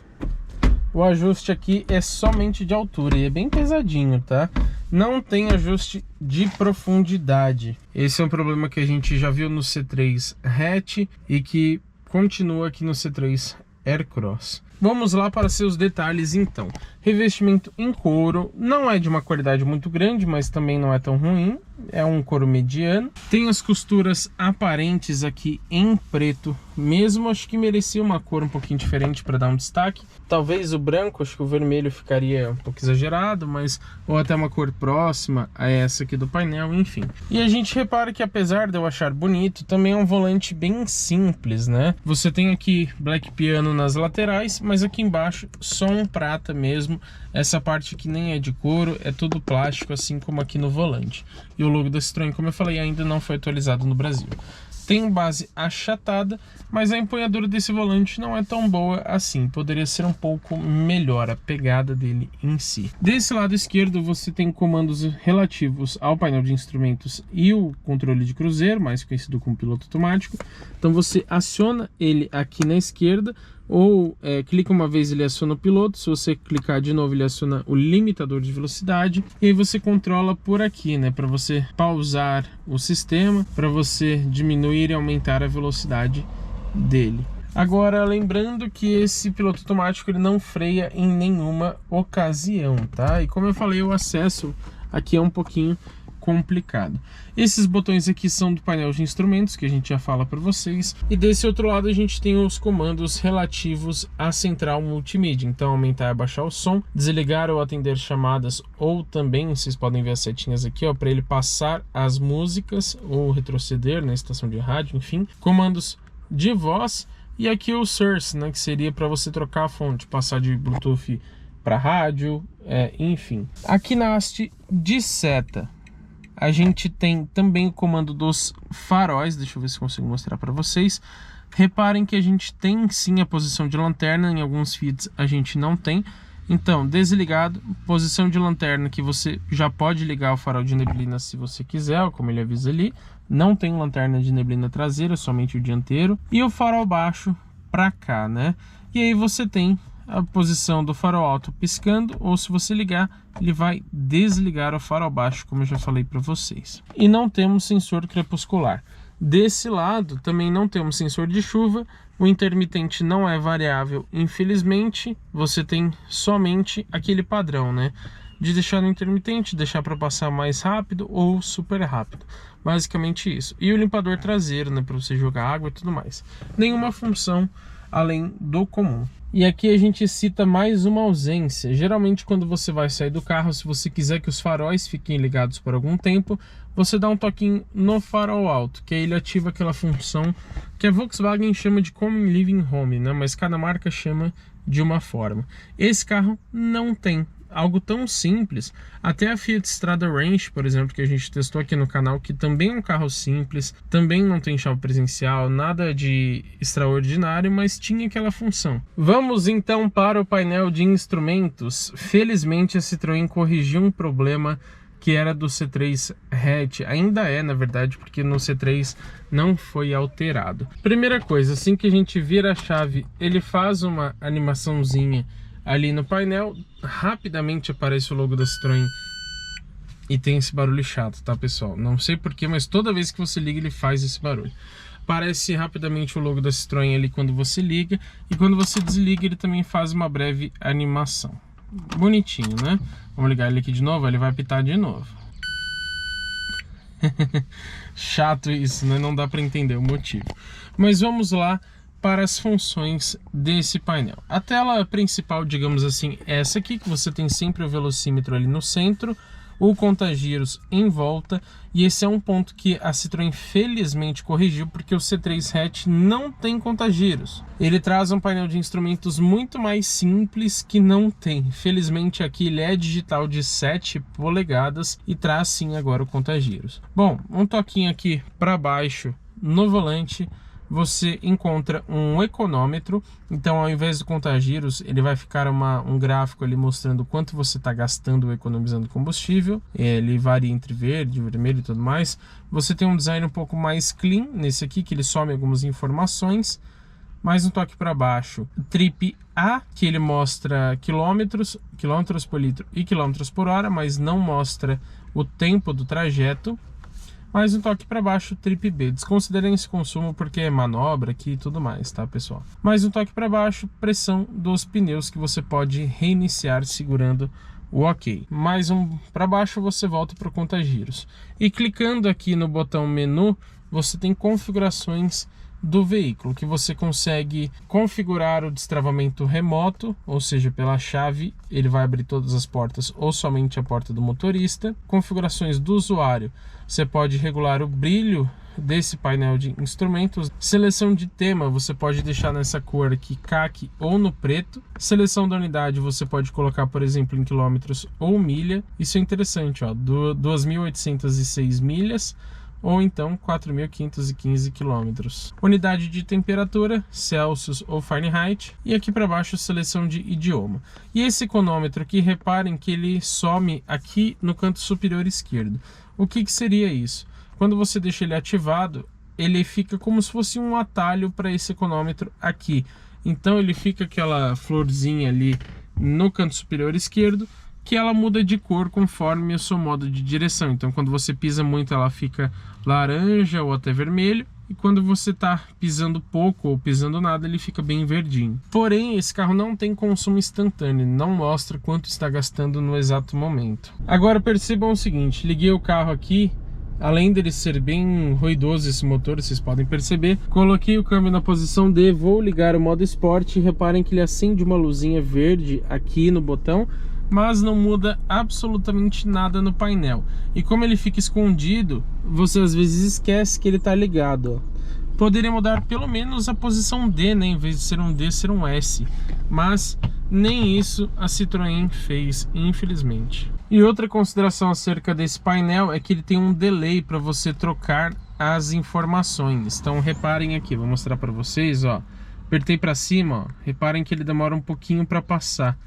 o ajuste aqui é somente de altura e é bem pesadinho, tá? Não tem ajuste de profundidade. Esse é um problema que a gente já viu no C3 hatch e que continua aqui no C3 Aircross. Vamos lá para seus detalhes então. Revestimento em couro, não é de uma qualidade muito grande, mas também não é tão ruim. É um couro mediano. Tem as costuras aparentes aqui em preto mesmo. Acho que merecia uma cor um pouquinho diferente para dar um destaque. Talvez o branco, acho que o vermelho ficaria um pouco exagerado, mas ou até uma cor próxima a essa aqui do painel, enfim. E a gente repara que apesar de eu achar bonito, também é um volante bem simples, né? Você tem aqui black piano nas laterais, mas aqui embaixo só um prata mesmo. Essa parte aqui nem é de couro, é tudo plástico, assim como aqui no volante. E o logo da Citroën, como eu falei, ainda não foi atualizado no Brasil. Tem base achatada, mas a empunhadura desse volante não é tão boa assim. Poderia ser um pouco melhor a pegada dele em si. Desse lado esquerdo você tem comandos relativos ao painel de instrumentos e o controle de cruzeiro, mais conhecido como piloto automático. Então você aciona ele aqui na esquerda, ou clica uma vez ele aciona o piloto, se você clicar de novo ele aciona o limitador de velocidade, e aí você controla por aqui, né, para você pausar o sistema, para você diminuir e aumentar a velocidade dele. Agora, lembrando que esse piloto automático ele não freia em nenhuma ocasião, tá? E como eu falei, o acesso aqui é um pouquinho complicado. Esses botões aqui são do painel de instrumentos, que a gente já fala para vocês, e desse outro lado a gente tem os comandos relativos à central multimídia. Então aumentar e abaixar o som, desligar ou atender chamadas, ou também vocês podem ver as setinhas aqui, ó, para ele passar as músicas ou retroceder na estação de rádio, enfim, comandos de voz, e aqui o source, né, que seria para você trocar a fonte, passar de Bluetooth para rádio, enfim. Aqui na haste de seta a gente tem também o comando dos faróis, deixa eu ver se consigo mostrar para vocês. Reparem que a gente tem sim a posição de lanterna, em alguns feeds a gente não tem. Então, desligado, posição de lanterna que você já pode ligar o farol de neblina se você quiser, como ele avisa ali. Não tem lanterna de neblina traseira, somente o dianteiro. E o farol baixo para cá, né? E aí você tem a posição do farol alto piscando, ou se você ligar, ele vai desligar o farol baixo, como eu já falei para vocês. E não temos sensor crepuscular. Desse lado também não temos sensor de chuva, o intermitente não é variável, infelizmente. Você tem somente aquele padrão, né, de deixar no intermitente, deixar para passar mais rápido ou super rápido. Basicamente isso. E o limpador traseiro, né, para você jogar água e tudo mais. Nenhuma função além do comum. E aqui a gente cita mais uma ausência. Geralmente quando você vai sair do carro, se você quiser que os faróis fiquem ligados por algum tempo, você dá um toquinho no farol alto, que aí ele ativa aquela função que a Volkswagen chama de Common Living Home, né? Mas cada marca chama de uma forma. Esse carro não tem algo tão simples. Até a Fiat Strada Range, por exemplo, que a gente testou aqui no canal, que também é um carro simples, também não tem chave presencial, nada de extraordinário, mas tinha aquela função. Vamos então para o painel de instrumentos. Felizmente a Citroën corrigiu um problema que era do C3 hatch, ainda é na verdade, porque no C3 não foi alterado. Primeira coisa, assim que a gente vira a chave, ele faz uma animaçãozinha ali no painel, rapidamente aparece o logo da Citroën e tem esse barulho chato, tá pessoal? Não sei porquê, mas toda vez que você liga ele faz esse barulho. Aparece rapidamente o logo da Citroën ali quando você liga, e quando você desliga ele também faz uma breve animação. Bonitinho, né? Vamos ligar ele aqui de novo, ele vai apitar de novo. Chato isso, né? Não dá para entender o motivo. Mas vamos lá para as funções desse painel. A tela principal, digamos assim, é essa aqui, que você tem sempre o velocímetro ali no centro, o contagiros em volta, e esse é um ponto que a Citroën felizmente corrigiu, porque o C3 hatch não tem contagiros. Ele traz um painel de instrumentos muito mais simples que não tem. Felizmente aqui ele é digital de 7 polegadas e traz sim agora o contagiros. Bom, um toquinho aqui para baixo no volante, você encontra um econômetro. Então ao invés do contagiros, ele vai ficar um gráfico ali mostrando quanto você está gastando ou economizando combustível. Ele varia entre verde, vermelho e tudo mais. Você tem um design um pouco mais clean nesse aqui, que ele some algumas informações. Mais um toque para baixo, Trip A, que ele mostra quilômetros por litro e quilômetros por hora, mas não mostra o tempo do trajeto. Mais um toque para baixo, Trip B. Desconsiderem esse consumo porque é manobra aqui e tudo mais, tá pessoal? Mais um toque para baixo, pressão dos pneus, que você pode reiniciar segurando o OK. Mais um para baixo, você volta para o contagiros. E clicando aqui no botão menu, você tem configurações do veículo, que você consegue configurar o destravamento remoto, ou seja, pela chave ele vai abrir todas as portas ou somente a porta do motorista. Configurações do usuário, você pode regular o brilho desse painel de instrumentos. Seleção de tema, você pode deixar nessa cor aqui, khaki ou no preto. Seleção da unidade, você pode colocar, por exemplo, em quilômetros ou milha. Isso é interessante, ó, 2.806 milhas, ou então 4.515 quilômetros. Unidade de temperatura, Celsius ou Fahrenheit, e aqui para baixo seleção de idioma. E esse econômetro aqui, reparem que ele some aqui no canto superior esquerdo. O que seria isso? Quando você deixa ele ativado, ele fica como se fosse um atalho para esse econômetro aqui. Então ele fica aquela florzinha ali no canto superior esquerdo, que ela muda de cor conforme o seu modo de direção. Então quando você pisa muito ela fica laranja ou até vermelho, e quando você está pisando pouco ou pisando nada ele fica bem verdinho. Porém esse carro não tem consumo instantâneo, não mostra quanto está gastando no exato momento. Agora percebam o seguinte, liguei o carro aqui, além dele ser bem ruidoso esse motor, vocês podem perceber, coloquei o câmbio na posição D, vou ligar o modo Sport, e reparem que ele acende uma luzinha verde aqui no botão, mas não muda absolutamente nada no painel. E como ele fica escondido, você às vezes esquece que ele está ligado, ó. Poderia mudar pelo menos a posição D, né? Em vez de ser um D, ser um S. Mas nem isso a Citroën fez, infelizmente. E outra consideração acerca desse painel é que ele tem um delay para você trocar as informações. Então reparem aqui, vou mostrar para vocês, ó. Apertei para cima, ó. Reparem que ele demora um pouquinho para passar.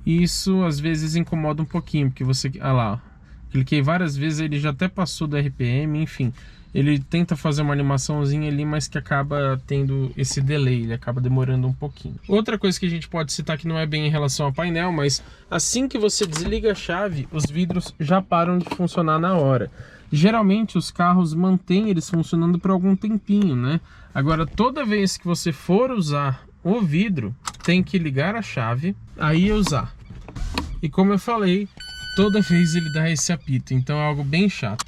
Isso às vezes incomoda um pouquinho, porque você... Ah lá, ó. Cliquei várias vezes, ele já até passou do RPM, enfim. Ele tenta fazer uma animaçãozinha ali, mas que acaba tendo esse delay, ele acaba demorando um pouquinho. Outra coisa que a gente pode citar, que não é bem em relação ao painel, mas assim que você desliga a chave, os vidros já param de funcionar na hora. Geralmente os carros mantêm eles funcionando por algum tempinho, né? Agora toda vez que você for usar o vidro, tem que ligar a chave, aí usar. E como eu falei, toda vez ele dá esse apito, então é algo bem chato.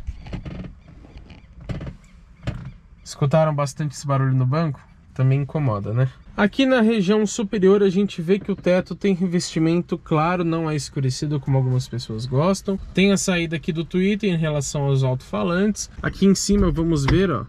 Escutaram bastante esse barulho no banco? Também incomoda, né? Aqui na região superior a gente vê que o teto tem revestimento claro, não é escurecido como algumas pessoas gostam. Tem a saída aqui do Twitter em relação aos alto-falantes. Aqui em cima vamos ver, ó,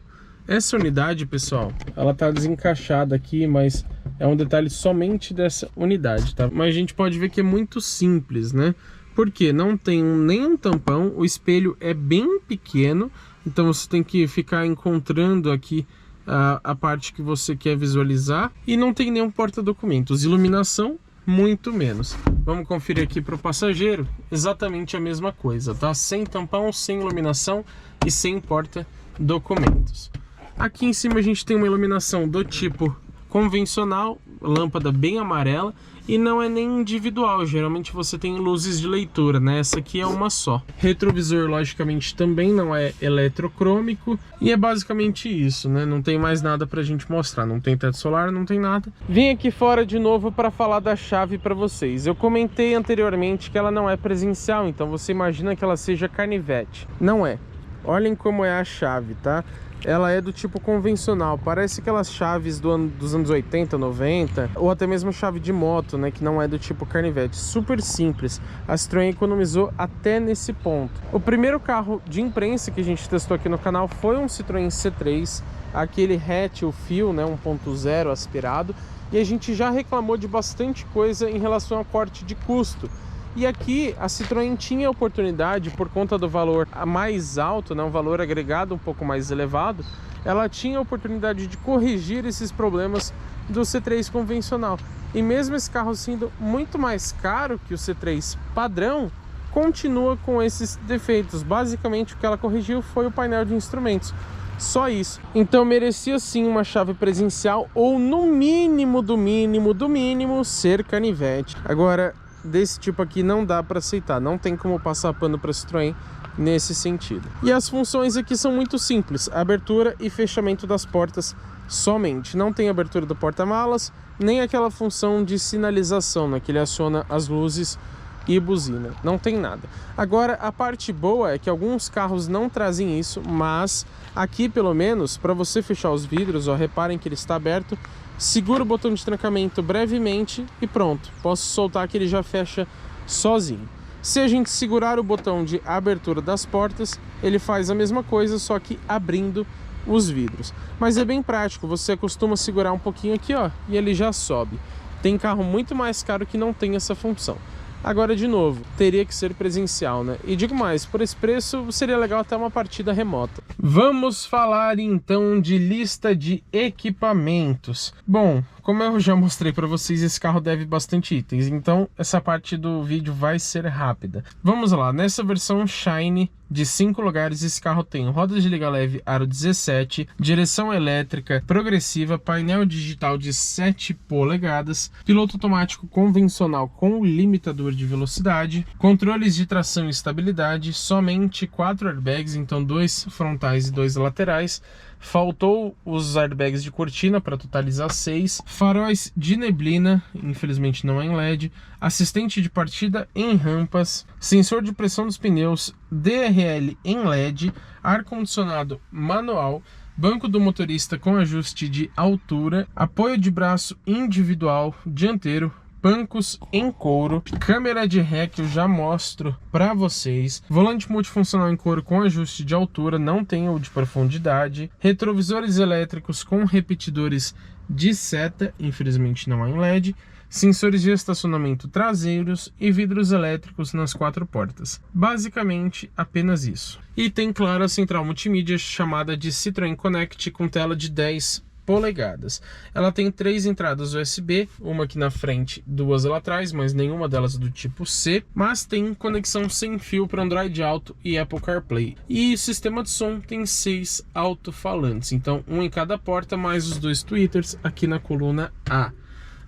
essa unidade, pessoal, ela tá desencaixada aqui, mas é um detalhe somente dessa unidade, tá? Mas a gente pode ver que é muito simples, né? Porque não tem nenhum tampão, o espelho é bem pequeno, então você tem que ficar encontrando aqui a parte que você quer visualizar, e não tem nenhum porta-documentos, iluminação muito menos. Vamos conferir aqui para o passageiro, exatamente a mesma coisa, tá? Sem tampão, sem iluminação e sem porta-documentos. Aqui em cima a gente tem uma iluminação do tipo convencional, lâmpada bem amarela, e não é nem individual, geralmente você tem luzes de leitura, né? Essa aqui é uma só. Retrovisor, logicamente, também não é eletrocrômico, e é basicamente isso, né? Não tem mais nada pra gente mostrar, não tem teto solar, não tem nada. Vim aqui fora de novo para falar da chave para vocês. Eu comentei anteriormente que ela não é presencial, então você imagina que ela seja canivete. Não é. Olhem como é a chave, tá? Ela é do tipo convencional, parece aquelas chaves dos anos 80, 90, ou até mesmo chave de moto, né, que não é do tipo canivete. Super simples, a Citroën economizou até nesse ponto. O primeiro carro de imprensa que a gente testou aqui no canal foi um Citroën C3, aquele hatch, o fio, né, 1.0 aspirado, e a gente já reclamou de bastante coisa em relação ao corte de custo. E aqui a Citroën tinha a oportunidade, por conta do valor mais alto, né, um valor agregado um pouco mais elevado, ela tinha a oportunidade de corrigir esses problemas do C3 convencional. E mesmo esse carro sendo muito mais caro que o C3 padrão, continua com esses defeitos. Basicamente o que ela corrigiu foi o painel de instrumentos. Só isso. Então merecia sim uma chave presencial, ou no mínimo do mínimo do mínimo ser canivete. Agora, desse tipo aqui não dá para aceitar, não tem como passar pano para Citroën nesse sentido. E as funções aqui são muito simples, abertura e fechamento das portas somente. Não tem abertura do porta-malas, nem aquela função de sinalização, né, que ele aciona as luzes e buzina, não tem nada. Agora, a parte boa é que alguns carros não trazem isso, mas aqui pelo menos, para você fechar os vidros, ó, reparem que ele está aberto, segura o botão de trancamento brevemente e pronto, posso soltar que ele já fecha sozinho. Se a gente segurar o botão de abertura das portas, ele faz a mesma coisa, só que abrindo os vidros. Mas é bem prático, você costuma segurar um pouquinho aqui, ó, e ele já sobe. Tem carro muito mais caro que não tem essa função. Agora, de novo, teria que ser presencial, né? E digo mais, por esse preço seria legal até uma partida remota. Vamos falar então de lista de equipamentos. Bom, como eu já mostrei para vocês, esse carro deve bastante itens, então essa parte do vídeo vai ser rápida. Vamos lá, nessa versão Shine de 5 lugares, esse carro tem rodas de liga leve aro 17, direção elétrica progressiva, painel digital de 7 polegadas, piloto automático convencional com limitador de velocidade, controles de tração e estabilidade, somente 4 airbags, então 2 frontais e 2 laterais. Faltou os airbags de cortina para totalizar 6, faróis de neblina, infelizmente não é em LED, assistente de partida em rampas, sensor de pressão dos pneus, DRL em LED, ar-condicionado manual, banco do motorista com ajuste de altura, apoio de braço individual dianteiro, bancos em couro, câmera de ré que eu já mostro para vocês, volante multifuncional em couro com ajuste de altura, não tem o de profundidade, retrovisores elétricos com repetidores de seta, infelizmente não é em LED, sensores de estacionamento traseiros e vidros elétricos nas 4 portas. Basicamente apenas isso. E tem, claro, a central multimídia chamada de Citroën Connect com tela de 10 polegadas. Ela tem 3 entradas USB, uma aqui na frente, 2 lá atrás, mas nenhuma delas do tipo C, mas tem conexão sem fio para Android Auto e Apple CarPlay. E o sistema de som tem 6 alto-falantes, então um em cada porta, mais os 2 tweeters aqui na coluna A.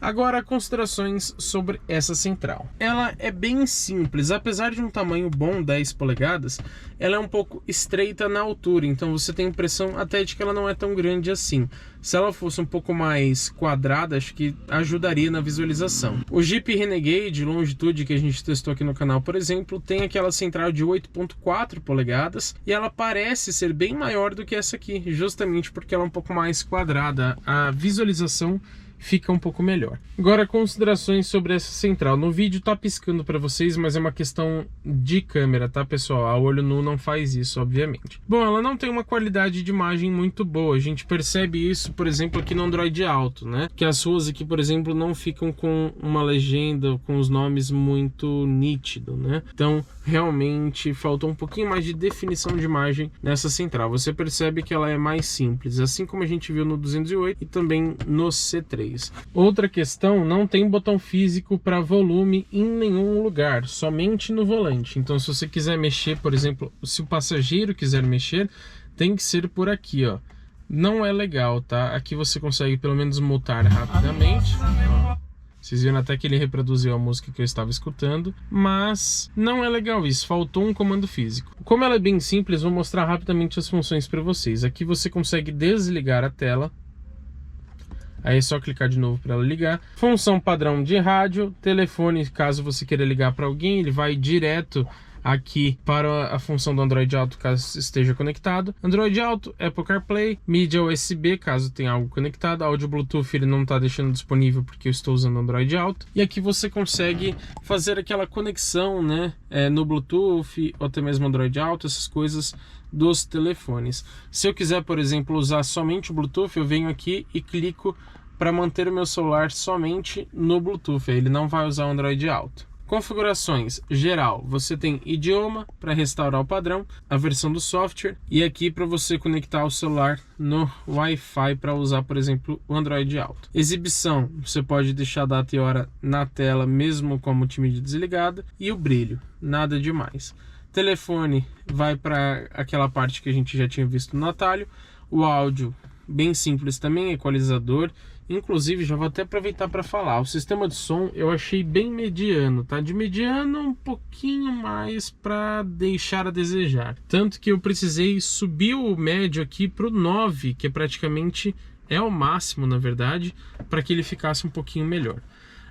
Agora, considerações sobre essa central. Ela é bem simples, apesar de um tamanho bom, 10 polegadas, ela é um pouco estreita na altura, então você tem a impressão até de que ela não é tão grande assim. Se ela fosse um pouco mais quadrada, acho que ajudaria na visualização. O Jeep Renegade Longitude que a gente testou aqui no canal, por exemplo, tem aquela central de 8.4 polegadas e ela parece ser bem maior do que essa aqui, justamente porque ela é um pouco mais quadrada. A visualização fica um pouco melhor. Agora, considerações sobre essa central. No vídeo tá piscando para vocês, mas é uma questão de câmera, tá, pessoal? A olho nu não faz isso, obviamente. Bom, ela não tem uma qualidade de imagem muito boa. A gente percebe isso, por exemplo, aqui no Android Auto, né? Que as ruas aqui, por exemplo, não ficam com uma legenda, com os nomes muito nítido, né? Então, realmente faltou um pouquinho mais de definição de imagem nessa central. Você percebe que ela é mais simples, assim como a gente viu no 208 e também no C3. Outra questão, não tem botão físico para volume em nenhum lugar, somente no volante. Então, se você quiser mexer, por exemplo, se o passageiro quiser mexer, tem que ser por aqui, ó. Não é legal, tá? Aqui você consegue pelo menos mutar rapidamente. Ó, vocês viram até que ele reproduziu a música que eu estava escutando, mas não é legal isso, faltou um comando físico. Como ela é bem simples, vou mostrar rapidamente as funções para vocês. Aqui você consegue desligar a tela. Aí é só clicar de novo para ela ligar. Função padrão de rádio, telefone, caso você queira ligar para alguém, ele vai direto aqui para a função do Android Auto, caso esteja conectado. Android Auto, Apple CarPlay, mídia USB, caso tenha algo conectado. Áudio Bluetooth ele não está deixando disponível porque eu estou usando Android Auto. E aqui você consegue fazer aquela conexão, né, no Bluetooth ou até mesmo Android Auto, essas coisas dos telefones. Se eu quiser, por exemplo, usar somente o Bluetooth, eu venho aqui e clico para manter o meu celular somente no Bluetooth. Ele não vai usar o Android Auto. Configurações geral, você tem idioma para restaurar o padrão, a versão do software e aqui para você conectar o celular no Wi-Fi para usar, por exemplo, o Android Auto. Exibição, você pode deixar data e hora na tela mesmo com a multimídia desligada e o brilho, nada demais. Telefone vai para aquela parte que a gente já tinha visto no atalho, o áudio bem simples também, equalizador. Inclusive, já vou até aproveitar para falar, o sistema de som eu achei bem mediano, tá? De mediano um pouquinho mais para deixar a desejar. Tanto que eu precisei subir o médio aqui para o 9, que praticamente é o máximo, na verdade, para que ele ficasse um pouquinho melhor.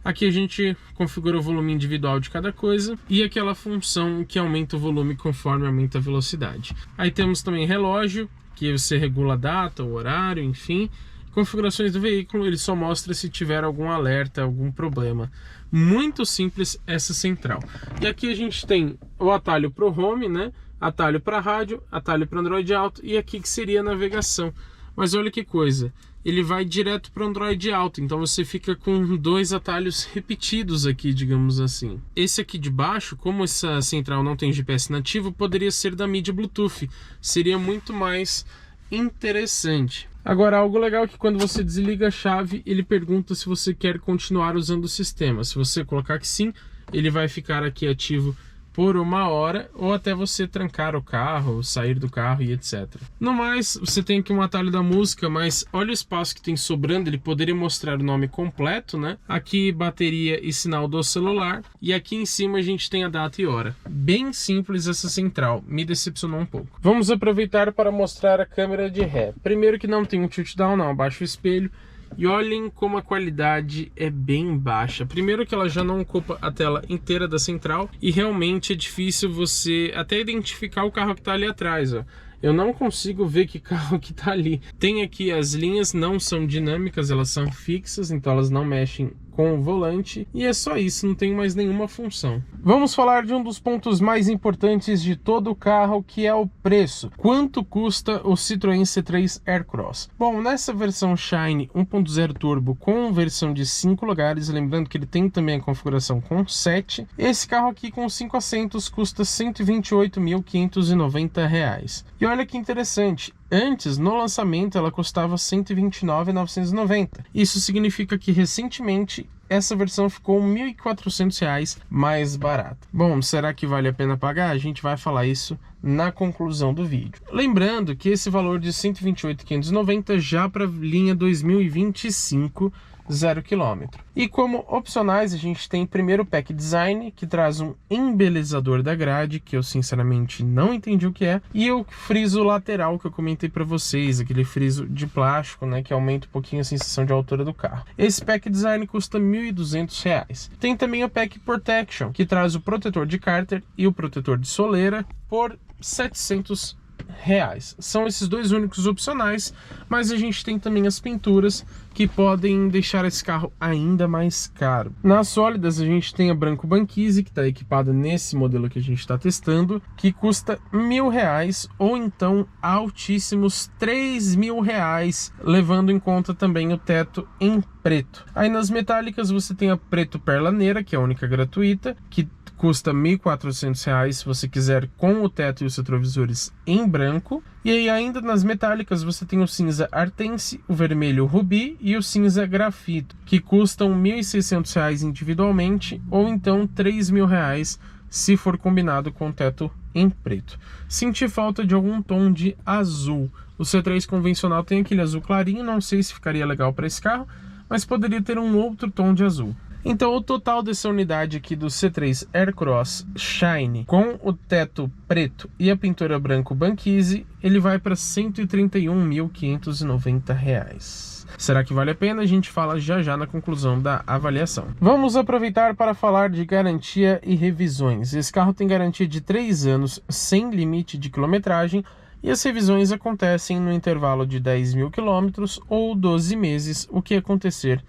Aqui a gente configura o volume individual de cada coisa e aquela função que aumenta o volume conforme aumenta a velocidade. Aí temos também relógio, que você regula a data, o horário, enfim. Configurações do veículo, ele só mostra se tiver algum alerta, algum problema. Muito simples essa central. E aqui a gente tem o atalho para o home, né? Atalho para rádio, atalho para Android Auto e aqui que seria a navegação. Mas olha que coisa, ele vai direto para o Android Auto, então você fica com dois atalhos repetidos aqui, digamos assim. Esse aqui de baixo, como essa central não tem GPS nativo, poderia ser da mídia Bluetooth. Seria muito mais interessante. Agora, algo legal é que quando você desliga a chave, ele pergunta se você quer continuar usando o sistema. Se você colocar que sim, ele vai ficar aqui ativo por 1 hora ou até você trancar o carro, sair do carro e etc. No mais, você tem aqui um atalho da música, mas olha o espaço que tem sobrando, ele poderia mostrar o nome completo, né? Aqui bateria e sinal do celular e aqui em cima a gente tem a data e hora. Bem simples essa central, me decepcionou um pouco. Vamos aproveitar para mostrar a câmera de ré. Primeiro que não tem um tilt down, não, abaixa o espelho. E olhem como a qualidade é bem baixa. Primeiro que ela já não ocupa a tela inteira da central e realmente é difícil você até identificar o carro que está ali atrás, ó. Eu não consigo ver que carro que está ali. Tem aqui as linhas, não são dinâmicas, elas são fixas, então elas não mexem com o volante. E é só isso, não tem mais nenhuma função. Vamos falar de um dos pontos mais importantes de todo o carro, que é o preço. Quanto custa o Citroën C3 Aircross? Bom, nessa versão Shine 1.0 Turbo com versão de 5 lugares, lembrando que ele tem também a configuração com 7, esse carro aqui com 5 assentos custa R$ 128.590. E olha que interessante, antes, no lançamento, ela custava R$ 129.990. Isso significa que recentemente essa versão ficou R$ 1.400 mais barata. Bom, será que vale a pena pagar? A gente vai falar isso na conclusão do vídeo. Lembrando que esse valor de R$ 128.590 já para a linha 2025 0 km. E como opcionais a gente tem primeiro o Pack Design, que traz um embelezador da grade, que eu sinceramente não entendi o que é, e o friso lateral que eu comentei para vocês, aquele friso de plástico, né, que aumenta um pouquinho a sensação de altura do carro. Esse Pack Design custa R$ 1.200. Tem também o Pack Protection, que traz o protetor de cárter e o protetor de soleira por R$ 700. reais. São esses dois únicos opcionais, mas a gente tem também as pinturas que podem deixar esse carro ainda mais caro. Nas sólidas a gente tem a Branco Banchise, que está equipada nesse modelo que a gente está testando, que custa R$1.000 ou então altíssimos R$3.000, levando em conta também o teto em preto. Aí nas metálicas você tem a Preto Perla Negra, que é a única gratuita, que custa R$1.400 se você quiser com o teto e os retrovisores em branco. E aí ainda nas metálicas você tem o cinza Artense, o vermelho Rubi e o cinza Grafito, que custam R$1.600 individualmente ou então R$3.000 se for combinado com o teto em preto. Senti falta de algum tom de azul. O C3 convencional tem aquele azul clarinho, não sei se ficaria legal para esse carro, mas poderia ter um outro tom de azul. Então o total dessa unidade aqui do C3 Aircross Shine com o teto preto e a pintura Branco Banchise, ele vai para R$131.590. Será que vale a pena? A gente fala já na conclusão da avaliação. Vamos aproveitar para falar de garantia e revisões. Esse carro tem garantia de 3 anos sem limite de quilometragem e as revisões acontecem no intervalo de 10.000 quilômetros ou 12 meses, o que acontecer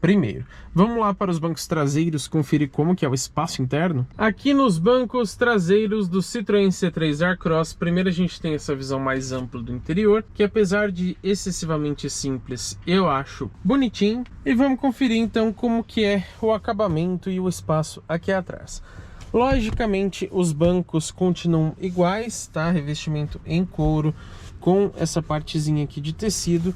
primeiro. Vamos lá para os bancos traseiros conferir como que é o espaço interno. Aqui nos bancos traseiros do Citroën C3 Aircross, primeiro a gente tem essa visão mais ampla do interior, que apesar de excessivamente simples, eu acho bonitinho. E vamos conferir então como que é o acabamento e o espaço aqui atrás. Logicamente os bancos continuam iguais, tá? Revestimento em couro com essa partezinha aqui de tecido.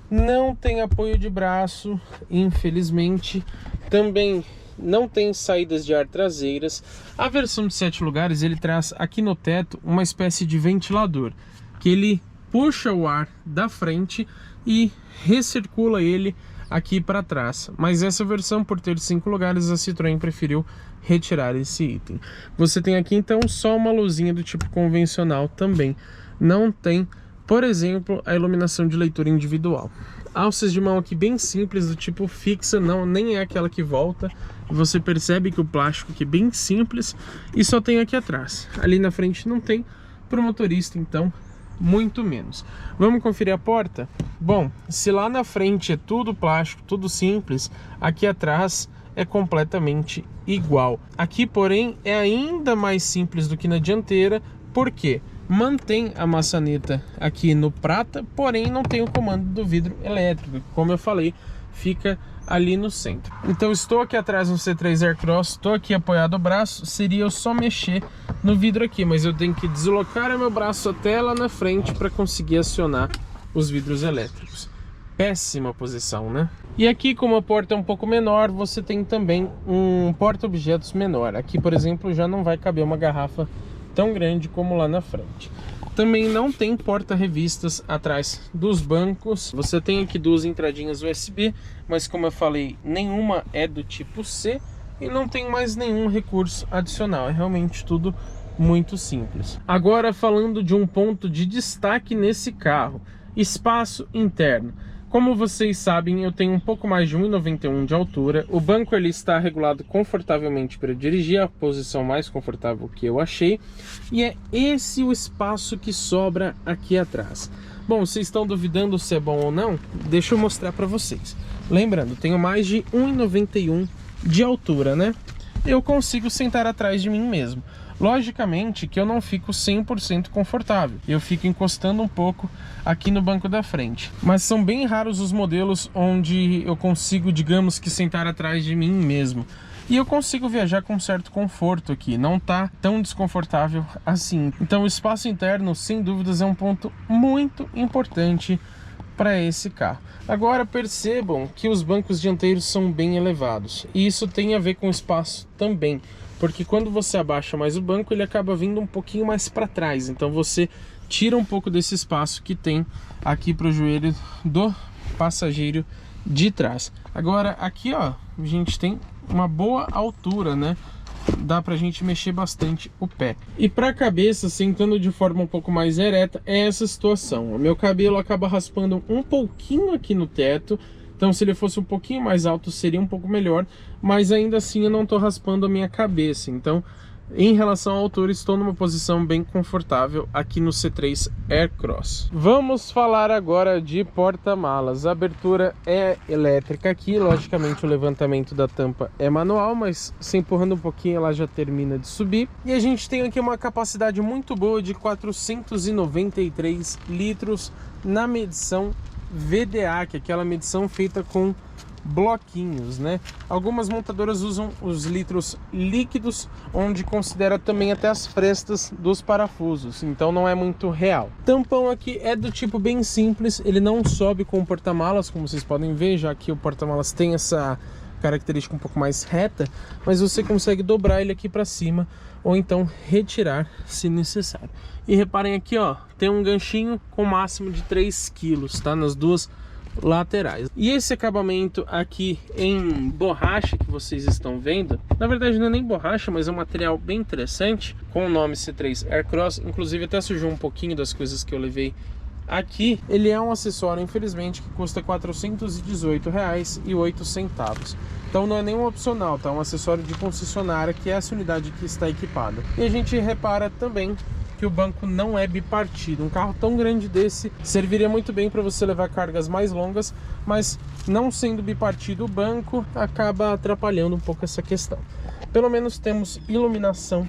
Não tem apoio de braço, infelizmente. Também não tem saídas de ar traseiras. A versão de 7 lugares, ele traz aqui no teto uma espécie de ventilador, que ele puxa o ar da frente e recircula ele aqui para trás. Mas essa versão, por ter 5 lugares, a Citroën preferiu retirar esse item. Você tem aqui então só uma luzinha do tipo convencional também. Não tem, por exemplo, a iluminação de leitura individual. Alças de mão aqui bem simples, do tipo fixa, não, nem é aquela que volta. Você percebe que o plástico aqui é bem simples e só tem aqui atrás. Ali na frente não tem, para o motorista então, muito menos. Vamos conferir a porta? Bom, se lá na frente é tudo plástico, tudo simples, aqui atrás é completamente igual. Aqui, porém, é ainda mais simples do que na dianteira. Por quê? Mantém a maçaneta aqui no prata, porém não tem o comando do vidro elétrico. Como eu falei, fica ali no centro. Então estou aqui atrás no C3 Aircross, estou aqui apoiado o braço, seria eu só mexer no vidro aqui, mas eu tenho que deslocar o meu braço até lá na frente para conseguir acionar os vidros elétricos. Péssima posição, né? E aqui, como a porta é um pouco menor, você tem também um porta-objetos menor. Aqui, por exemplo, já não vai caber uma garrafa tão grande como lá na frente. Também não tem porta-revistas atrás dos bancos. Você tem aqui 2 entradinhas USB, mas como eu falei, nenhuma é do tipo C e não tem mais nenhum recurso adicional. É realmente tudo muito simples. Agora, falando de um ponto de destaque nesse carro, espaço interno. Como vocês sabem, eu tenho um pouco mais de 1,91 de altura. O banco ele está regulado confortavelmente para dirigir, a posição mais confortável que eu achei. E é esse o espaço que sobra aqui atrás. Bom, vocês estão duvidando se é bom ou não? Deixa eu mostrar para vocês. Lembrando, tenho mais de 1,91 de altura, né? Eu consigo sentar atrás de mim mesmo. Logicamente que eu não fico 100% confortável, eu fico encostando um pouco aqui no banco da frente. Mas são bem raros os modelos onde eu consigo, digamos que, sentar atrás de mim mesmo. E eu consigo viajar com certo conforto aqui, não tá tão desconfortável assim. Então o espaço interno, sem dúvidas, é um ponto muito importante para esse carro. Agora percebam que os bancos dianteiros são bem elevados, e isso tem a ver com o espaço também. Porque quando você abaixa mais o banco, ele acaba vindo um pouquinho mais para trás. Então você tira um pouco desse espaço que tem aqui para o joelho do passageiro de trás. Agora aqui, ó, a gente tem uma boa altura, né? Dá pra gente mexer bastante o pé. E pra cabeça, sentando de forma um pouco mais ereta, é essa situação. O meu cabelo acaba raspando um pouquinho aqui no teto. Então se ele fosse um pouquinho mais alto seria um pouco melhor, mas ainda assim eu não tô raspando a minha cabeça. Então Em relação à altura, estou numa posição bem confortável aqui no C3 Aircross. Vamos falar agora de porta-malas. A abertura é elétrica aqui, logicamente o levantamento da tampa é manual, mas se empurrando um pouquinho ela já termina de subir. E a gente tem aqui uma capacidade muito boa de 493 litros na medição VDA, que é aquela medição feita com bloquinhos, né? Algumas montadoras usam os litros líquidos, onde considera também até as frestas dos parafusos, então não é muito real. Tampão aqui é do tipo bem simples, ele não sobe com o porta-malas, como vocês podem ver, já que o porta-malas tem essa característica um pouco mais reta, mas você consegue dobrar ele aqui para cima ou então retirar se necessário. E reparem aqui, ó, tem um ganchinho com máximo de 3 kg, tá? Nas duas laterais. E esse acabamento aqui em borracha que vocês estão vendo, na verdade não é nem borracha, mas é um material bem interessante, com o nome C3 Aircross. Inclusive até sujou um pouquinho das coisas que eu levei aqui. Ele é um acessório, infelizmente, que custa R$ 418,08. Então não é nenhum opcional, tá? É um acessório de concessionária, que é essa unidade que está equipada. E a gente repara também que o banco não é bipartido. Um carro tão grande desse serviria muito bem para você levar cargas mais longas, mas não sendo bipartido o banco acaba atrapalhando um pouco essa questão. Pelo menos temos iluminação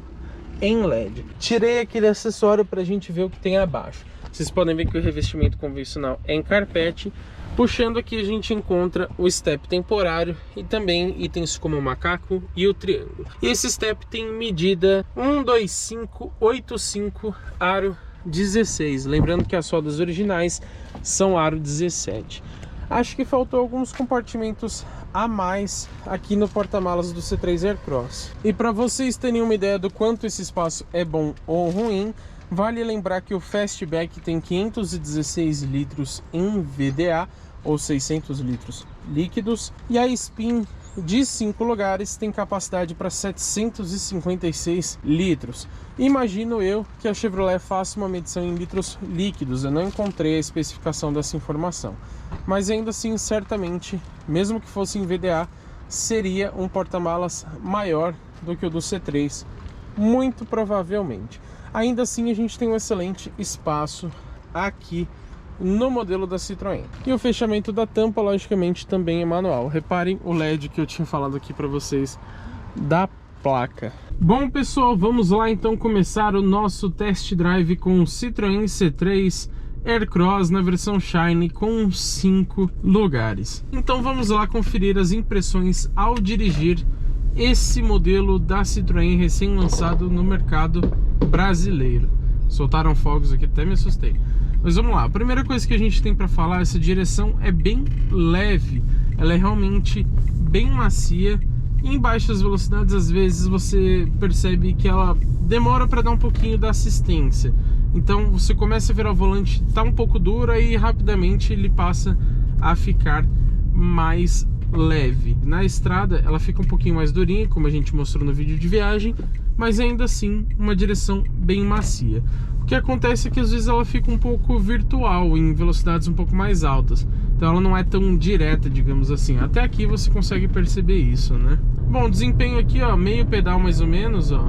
em LED. Tirei aquele acessório para a gente ver o que tem abaixo. Vocês podem ver que o revestimento convencional é em carpete. Puxando aqui a gente encontra o step temporário e também itens como o macaco e o triângulo. E esse step tem medida 12585 aro 16. Lembrando que as soldas originais são aro 17. Acho que faltou alguns compartimentos a mais aqui no porta-malas do C3 Aircross. E para vocês terem uma ideia do quanto esse espaço é bom ou ruim, vale lembrar que o Fastback tem 516 litros em VDA, ou 600 litros líquidos, e a Spin de 5 lugares tem capacidade para 756 litros. Imagino eu que a Chevrolet faça uma medição em litros líquidos, eu não encontrei a especificação dessa informação, mas ainda assim, certamente, mesmo que fosse em VDA, seria um porta-malas maior do que o do C3, muito provavelmente. Ainda assim, a gente tem um excelente espaço aqui no modelo da Citroën. E o fechamento da tampa, logicamente, também é manual. Reparem o LED que eu tinha falado aqui para vocês da placa. Bom, pessoal, vamos lá então começar o nosso test drive com o Citroën C3 Aircross na versão Shine com 5 lugares. Então vamos lá conferir as impressões ao dirigir esse modelo da Citroën recém-lançado no mercado brasileiro. Soltaram fogos aqui, até me assustei. Mas vamos lá, a primeira coisa que a gente tem para falar, essa direção é bem leve, ela é realmente bem macia. Em baixas velocidades, às vezes você percebe que ela demora para dar um pouquinho da assistência. Então você começa a ver o volante tá um pouco duro e rapidamente ele passa a ficar mais leve. Na estrada ela fica um pouquinho mais durinha, como a gente mostrou no vídeo de viagem, mas ainda assim uma direção bem macia. O que acontece é que às vezes ela fica um pouco virtual em velocidades um pouco mais altas, então ela não é tão direta, digamos assim. Até aqui você consegue perceber isso, né? Bom, desempenho aqui, ó, meio pedal mais ou menos, ó.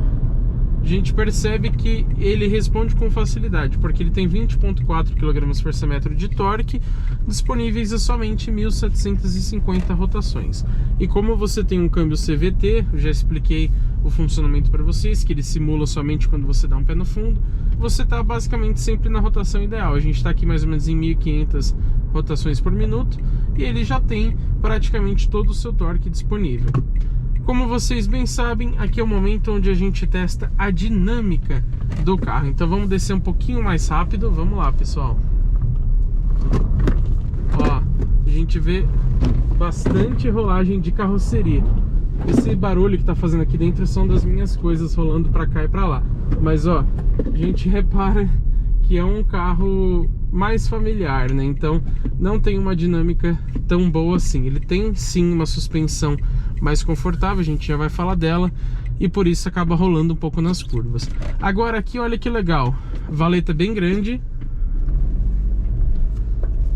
A gente percebe que ele responde com facilidade, porque ele tem 20,4 kgfm de torque, disponíveis a somente 1.750 rotações. E como você tem um câmbio CVT, eu já expliquei o funcionamento para vocês, que ele simula somente quando você dá um pé no fundo, você está basicamente sempre na rotação ideal. A gente está aqui mais ou menos em 1.500 rotações por minuto, e ele já tem praticamente todo o seu torque disponível. Como vocês bem sabem, aqui é o momento onde a gente testa a dinâmica do carro. Então vamos descer um pouquinho mais rápido. Vamos lá, pessoal. Ó, a gente vê bastante rolagem de carroceria. Esse barulho que tá fazendo aqui dentro são das minhas coisas rolando pra cá e pra lá. Mas ó, a gente repara que é um carro mais familiar, né? Então não tem uma dinâmica tão boa assim. Ele tem sim uma suspensão mais confortável, a gente já vai falar dela, e por isso acaba rolando um pouco nas curvas. Agora aqui, olha que legal, valeta bem grande,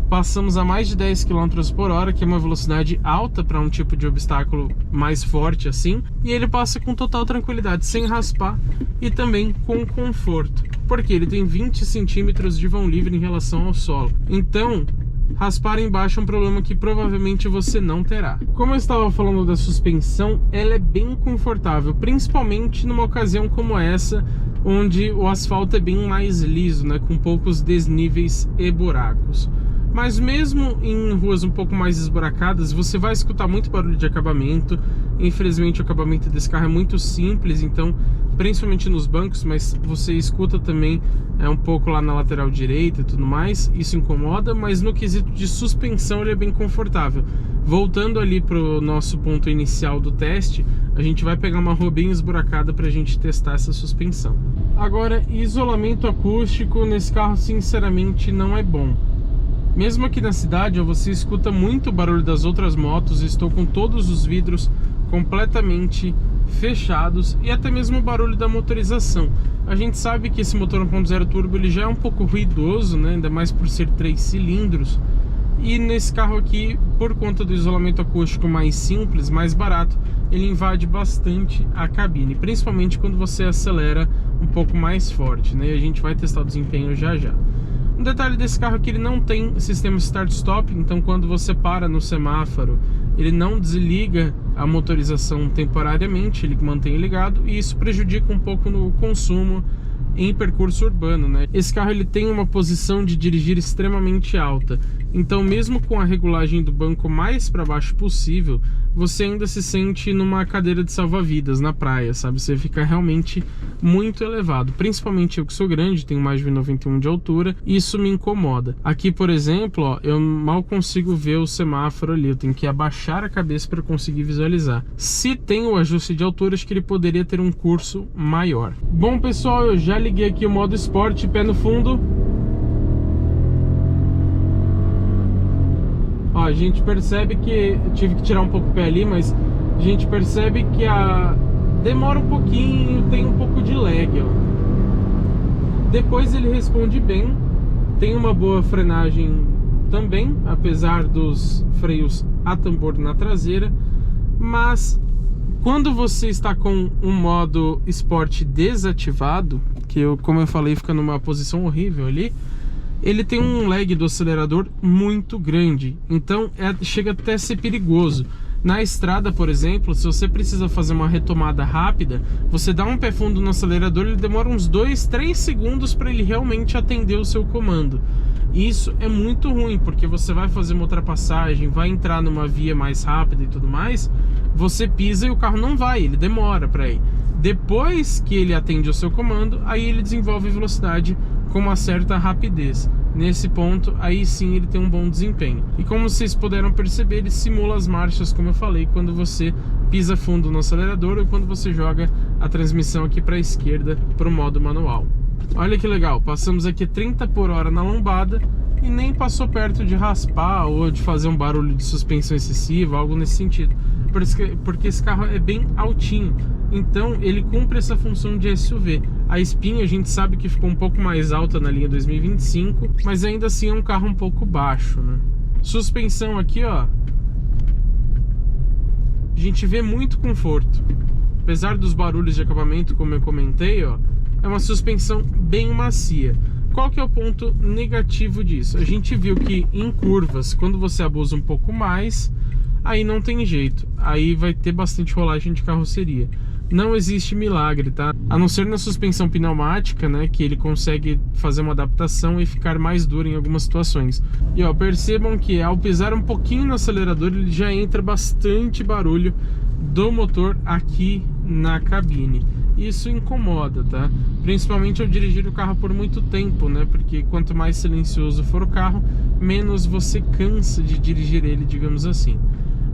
passamos a mais de 10 km por hora, que é uma velocidade alta para um tipo de obstáculo mais forte assim, e ele passa com total tranquilidade, sem raspar e também com conforto, porque ele tem 20 centímetros de vão livre em relação ao solo. Então, raspar embaixo é um problema que provavelmente você não terá. Como eu estava falando da suspensão, ela é bem confortável, principalmente numa ocasião como essa, onde o asfalto é bem mais liso, né, com poucos desníveis e buracos. Mas mesmo em ruas um pouco mais esburacadas, você vai escutar muito barulho de acabamento. Infelizmente o acabamento desse carro é muito simples, então, principalmente nos bancos, mas você escuta também um pouco lá na lateral direita e tudo mais. Isso incomoda, mas no quesito de suspensão ele é bem confortável. Voltando ali para o nosso ponto inicial do teste, a gente vai pegar uma rua bem esburacada para a gente testar essa suspensão. Agora, isolamento acústico nesse carro sinceramente não é bom. Mesmo aqui na cidade, você escuta muito barulho das outras motos. Estou com todos os vidros completamente fechados e até mesmo o barulho da motorização. A gente sabe que esse motor 1.0 turbo ele já é um pouco ruidoso, né? Ainda mais por ser 3 cilindros. E nesse carro aqui, por conta do isolamento acústico mais simples, mais barato, ele invade bastante a cabine, principalmente quando você acelera um pouco mais forte, né? E a gente vai testar o desempenho já já. Um detalhe desse carro é que ele não tem sistema start-stop, então quando você para no semáforo, ele não desliga a motorização temporariamente, ele mantém ligado, e isso prejudica um pouco no consumo em percurso urbano, né? Esse carro ele tem uma posição de dirigir extremamente alta, então mesmo com a regulagem do banco mais para baixo possível, você ainda se sente numa cadeira de salva-vidas na praia, sabe? Você fica realmente muito elevado, principalmente eu que sou grande, tenho mais de 1,91 de altura, e isso me incomoda. Aqui, por exemplo, ó, eu mal consigo ver o semáforo ali, eu tenho que abaixar a cabeça para conseguir visualizar. Se tem o ajuste de altura, acho que ele poderia ter um curso maior. Bom, pessoal, eu já liguei aqui o modo Sport, pé no fundo. Ó, a gente percebe que, eu tive que tirar um pouco o pé ali, mas a gente percebe que demora um pouquinho, tem um pouco de lag, ó. Depois ele responde bem, tem uma boa frenagem também, apesar dos freios a tambor na traseira, mas quando você está com um modo Sport desativado, que como eu falei, fica numa posição horrível ali, ele tem um lag do acelerador muito grande, então chega até a ser perigoso. Na estrada, por exemplo, se você precisa fazer uma retomada rápida, você dá um pé fundo no acelerador, ele demora uns 2, 3 segundos para ele realmente atender o seu comando. Isso é muito ruim, porque você vai fazer uma ultrapassagem, vai entrar numa via mais rápida e tudo mais, você pisa e o carro não vai, ele demora para ir. Depois que ele atende o seu comando, aí ele desenvolve velocidade com uma certa rapidez. Nesse ponto, aí sim ele tem um bom desempenho. E como vocês puderam perceber, ele simula as marchas, como eu falei, quando você pisa fundo no acelerador ou quando você joga a transmissão aqui para a esquerda para o modo manual. Olha que legal, passamos aqui 30 por hora na lombada e nem passou perto de raspar ou de fazer um barulho de suspensão excessiva, algo nesse sentido. Porque esse carro é bem altinho, então ele cumpre essa função de SUV. A espinha a gente sabe que ficou um pouco mais alta na linha 2025, mas ainda assim é um carro um pouco baixo, né? Suspensão aqui, ó, a gente vê muito conforto. Apesar dos barulhos de acabamento, como eu comentei, ó, é uma suspensão bem macia. Qual que é o ponto negativo disso? A gente viu que em curvas, quando você abusa um pouco mais, aí não tem jeito, aí vai ter bastante rolagem de carroceria. Não existe milagre, tá? A não ser na suspensão pneumática, né, que ele consegue fazer uma adaptação e ficar mais duro em algumas situações. E ó, percebam que ao pisar um pouquinho no acelerador, ele já entra bastante barulho do motor aqui na cabine. Isso incomoda, tá? Principalmente ao dirigir o carro por muito tempo, né? Porque quanto mais silencioso for o carro, menos você cansa de dirigir ele, digamos assim.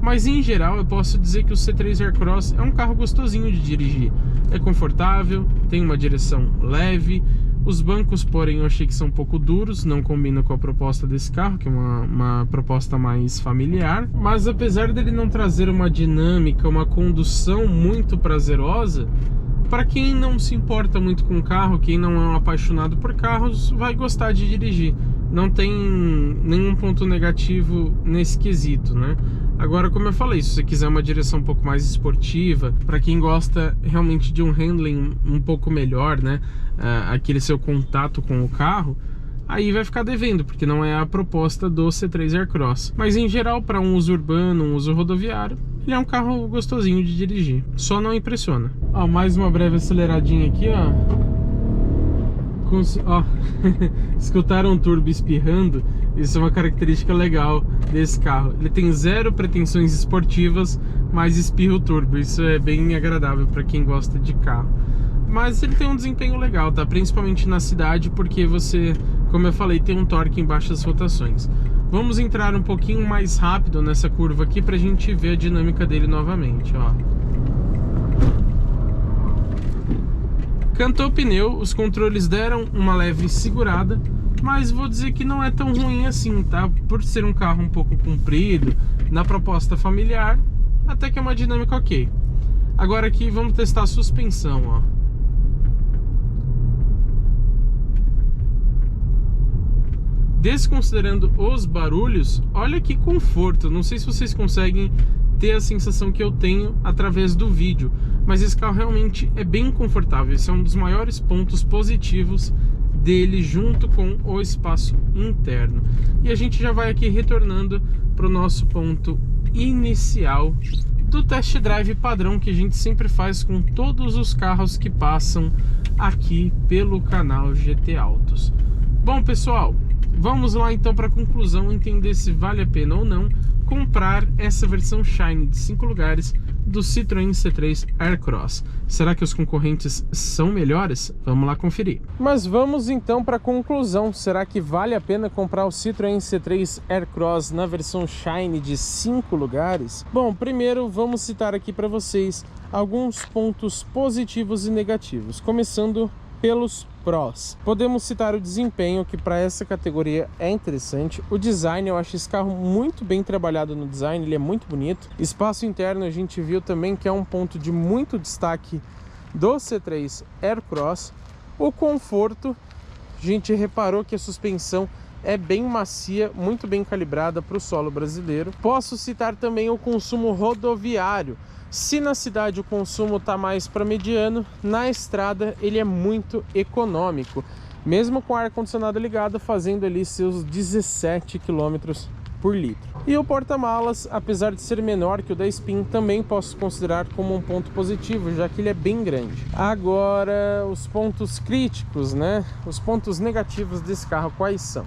Mas em geral eu posso dizer que o C3 Aircross é um carro gostosinho de dirigir. É confortável, tem uma direção leve. Os bancos, porém, eu achei que são um pouco duros, não combina com a proposta desse carro, que é uma proposta mais familiar. Mas apesar dele não trazer uma dinâmica, uma condução muito prazerosa, para quem não se importa muito com carro, quem não é um apaixonado por carros, vai gostar de dirigir. não tem nenhum ponto negativo nesse quesito, né? Agora, como eu falei, se você quiser uma direção um pouco mais esportiva, para quem gosta realmente de um handling um pouco melhor, né? Aquele seu contato com o carro, aí vai ficar devendo, porque não é a proposta do C3 Aircross. Mas em geral, para um uso urbano, um uso rodoviário, ele é um carro gostosinho de dirigir, só não impressiona. Ó, mais uma breve aceleradinha aqui, ó. Escutaram um turbo espirrando? Isso é uma característica legal desse carro. Ele tem zero pretensões esportivas, mas espirra o turbo. Isso é bem agradável para quem gosta de carro. Mas ele tem um desempenho legal, tá? Principalmente na cidade, porque você, como eu falei, tem um torque em baixas rotações. Vamos entrar um pouquinho mais rápido nessa curva aqui pra gente ver a dinâmica dele novamente, ó. Cantou o pneu, os controles deram uma leve segurada, mas vou dizer que não é tão ruim assim, tá? Por ser um carro um pouco comprido, na proposta familiar, até que é uma dinâmica ok. Agora aqui vamos testar a suspensão, ó. Desconsiderando os barulhos, olha que conforto. Não sei se vocês conseguem ter a sensação que eu tenho através do vídeo, mas esse carro realmente é bem confortável. Esse é um dos maiores pontos positivos dele, junto com o espaço interno. E a gente já vai aqui retornando para o nosso ponto inicial do test drive padrão que a gente sempre faz com todos os carros que passam aqui pelo canal GT Autos. Bom, pessoal, vamos lá então para a conclusão, entender se vale a pena ou não comprar essa versão Shine de 5 lugares do Citroën C3 Aircross. Será que os concorrentes são melhores? Vamos lá conferir. Mas vamos então para a conclusão. Será que vale a pena comprar o Citroën C3 Aircross na versão Shine de 5 lugares? Bom, primeiro vamos citar aqui para vocês alguns pontos positivos e negativos, começando pelos prós. Podemos citar o desempenho, que para essa categoria é interessante. O design, eu acho esse carro muito bem trabalhado no design, ele é muito bonito. Espaço interno a gente viu também que é um ponto de muito destaque do C3 Aircross. O conforto, a gente reparou que a suspensão é bem macia, muito bem calibrada para o solo brasileiro. Posso citar também o consumo rodoviário. Se na cidade o consumo está mais para mediano, na estrada ele é muito econômico, mesmo com o ar-condicionado ligado, fazendo ali seus 17 km por litro. E o porta-malas, apesar de ser menor que o da Spin, também posso considerar como um ponto positivo, já que ele é bem grande. Agora, os pontos críticos, né? Os pontos negativos desse carro, quais são?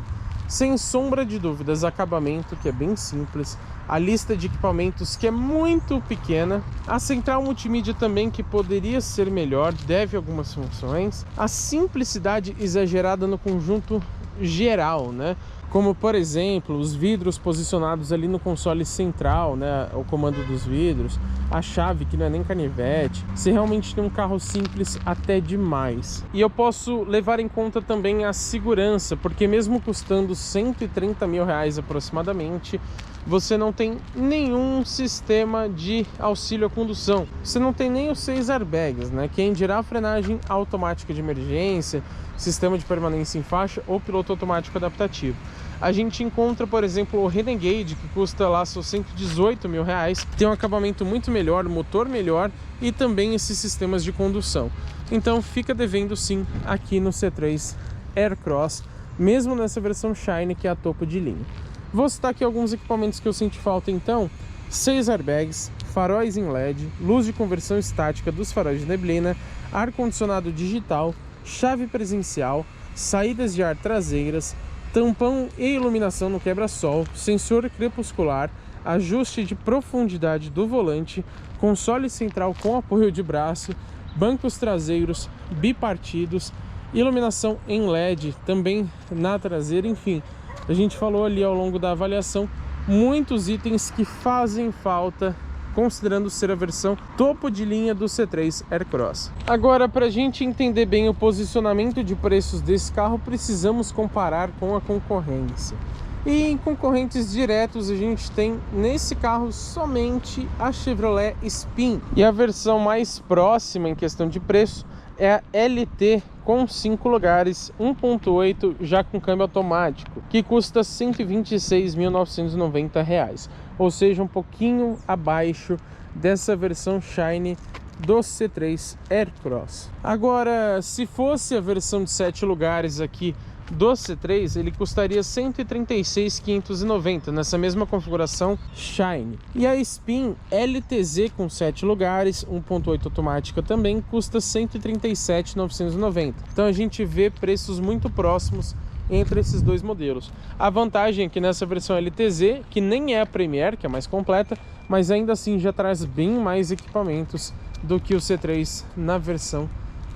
Sem sombra de dúvidas, acabamento, que é bem simples, a lista de equipamentos, que é muito pequena, a central multimídia também, que poderia ser melhor, deve algumas funções, a simplicidade exagerada no conjunto geral, né? Como, por exemplo, os vidros posicionados ali no console central, né? O comando dos vidros, a chave que não é nem canivete. Você realmente tem um carro simples até demais. E eu posso levar em conta também a segurança, porque mesmo custando 130 mil reais aproximadamente, você não tem nenhum sistema de auxílio à condução. Você não tem nem os 6 airbags, né? Quem dirá a frenagem automática de emergência, sistema de permanência em faixa ou piloto automático adaptativo. A gente encontra, por exemplo, o Renegade, que custa lá seus 118 mil reais, tem um acabamento muito melhor, motor melhor e também esses sistemas de condução. Então fica devendo sim aqui no C3 Aircross, mesmo nessa versão Shine, que é a topo de linha. Vou citar aqui alguns equipamentos que eu senti falta então: 6 airbags, faróis em LED, luz de conversão estática dos faróis de neblina, ar-condicionado digital, chave presencial, saídas de ar traseiras, tampão e iluminação no quebra-sol, sensor crepuscular, ajuste de profundidade do volante, console central com apoio de braço, bancos traseiros bipartidos, iluminação em LED também na traseira, enfim. A gente falou ali ao longo da avaliação muitos itens que fazem falta, considerando ser a versão topo de linha do C3 Aircross. Agora, para a gente entender bem o posicionamento de preços desse carro, precisamos comparar com a concorrência. E em concorrentes diretos, a gente tem nesse carro somente a Chevrolet Spin. E a versão mais próxima em questão de preço é a LT com 5 lugares, 1.8, já com câmbio automático, que custa R$ 126.990, ou seja, um pouquinho abaixo dessa versão Shine do C3 Aircross. Agora, se fosse a versão de 7 lugares aqui do C3, ele custaria R$ 136.590 nessa mesma configuração Shine. E a Spin LTZ com 7 lugares, 1.8 automática também, custa R$ 137.990. Então a gente vê preços muito próximos entre esses dois modelos. A vantagem é que nessa versão LTZ, que nem é a Premier, que é mais completa, mas ainda assim já traz bem mais equipamentos do que o C3 na versão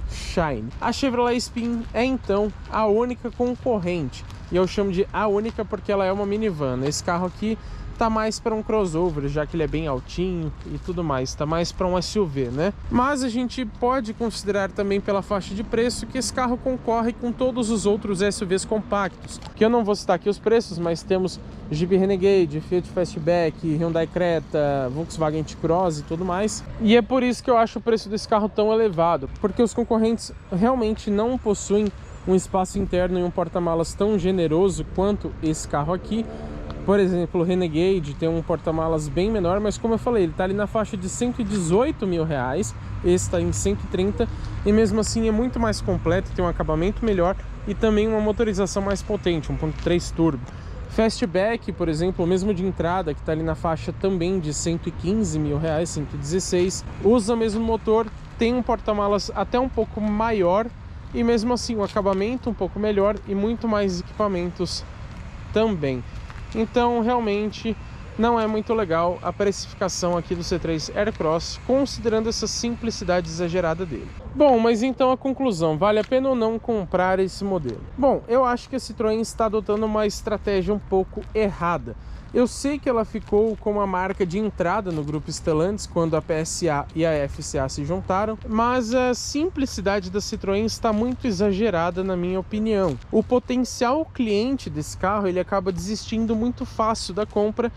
Shine. A Chevrolet Spin é então a única concorrente, e eu chamo de a única porque ela é uma minivan. Esse carro aqui tá mais para um crossover, já que ele é bem altinho e tudo mais, tá mais para um SUV, né? Mas a gente pode considerar também pela faixa de preço que esse carro concorre com todos os outros SUVs compactos, que eu não vou citar aqui os preços, mas temos Jeep Renegade, Fiat Fastback, Hyundai Creta, Volkswagen T-Cross e tudo mais. E é por isso que eu acho o preço desse carro tão elevado, porque os concorrentes realmente não possuem um espaço interno e um porta-malas tão generoso quanto esse carro aqui. Por exemplo, o Renegade tem um porta-malas bem menor, mas como eu falei, ele está ali na faixa de R$ 118 mil, esse está em 130, e mesmo assim é muito mais completo, tem um acabamento melhor e também uma motorização mais potente, 1.3 turbo. Fastback, por exemplo, mesmo de entrada, que está ali na faixa também de R$ 115 mil, 116, usa o mesmo motor, tem um porta-malas até um pouco maior e mesmo assim um acabamento um pouco melhor e muito mais equipamentos também. Então realmente não é muito legal a precificação aqui do C3 Aircross, considerando essa simplicidade exagerada dele. Bom, mas então a conclusão, vale a pena ou não comprar esse modelo? Bom, eu acho que a Citroën está adotando uma estratégia um pouco errada. Eu sei que ela ficou como a marca de entrada no grupo Stellantis quando a PSA e a FCA se juntaram, mas a simplicidade da Citroën está muito exagerada na minha opinião. O potencial cliente desse carro, ele acaba desistindo muito fácil da compra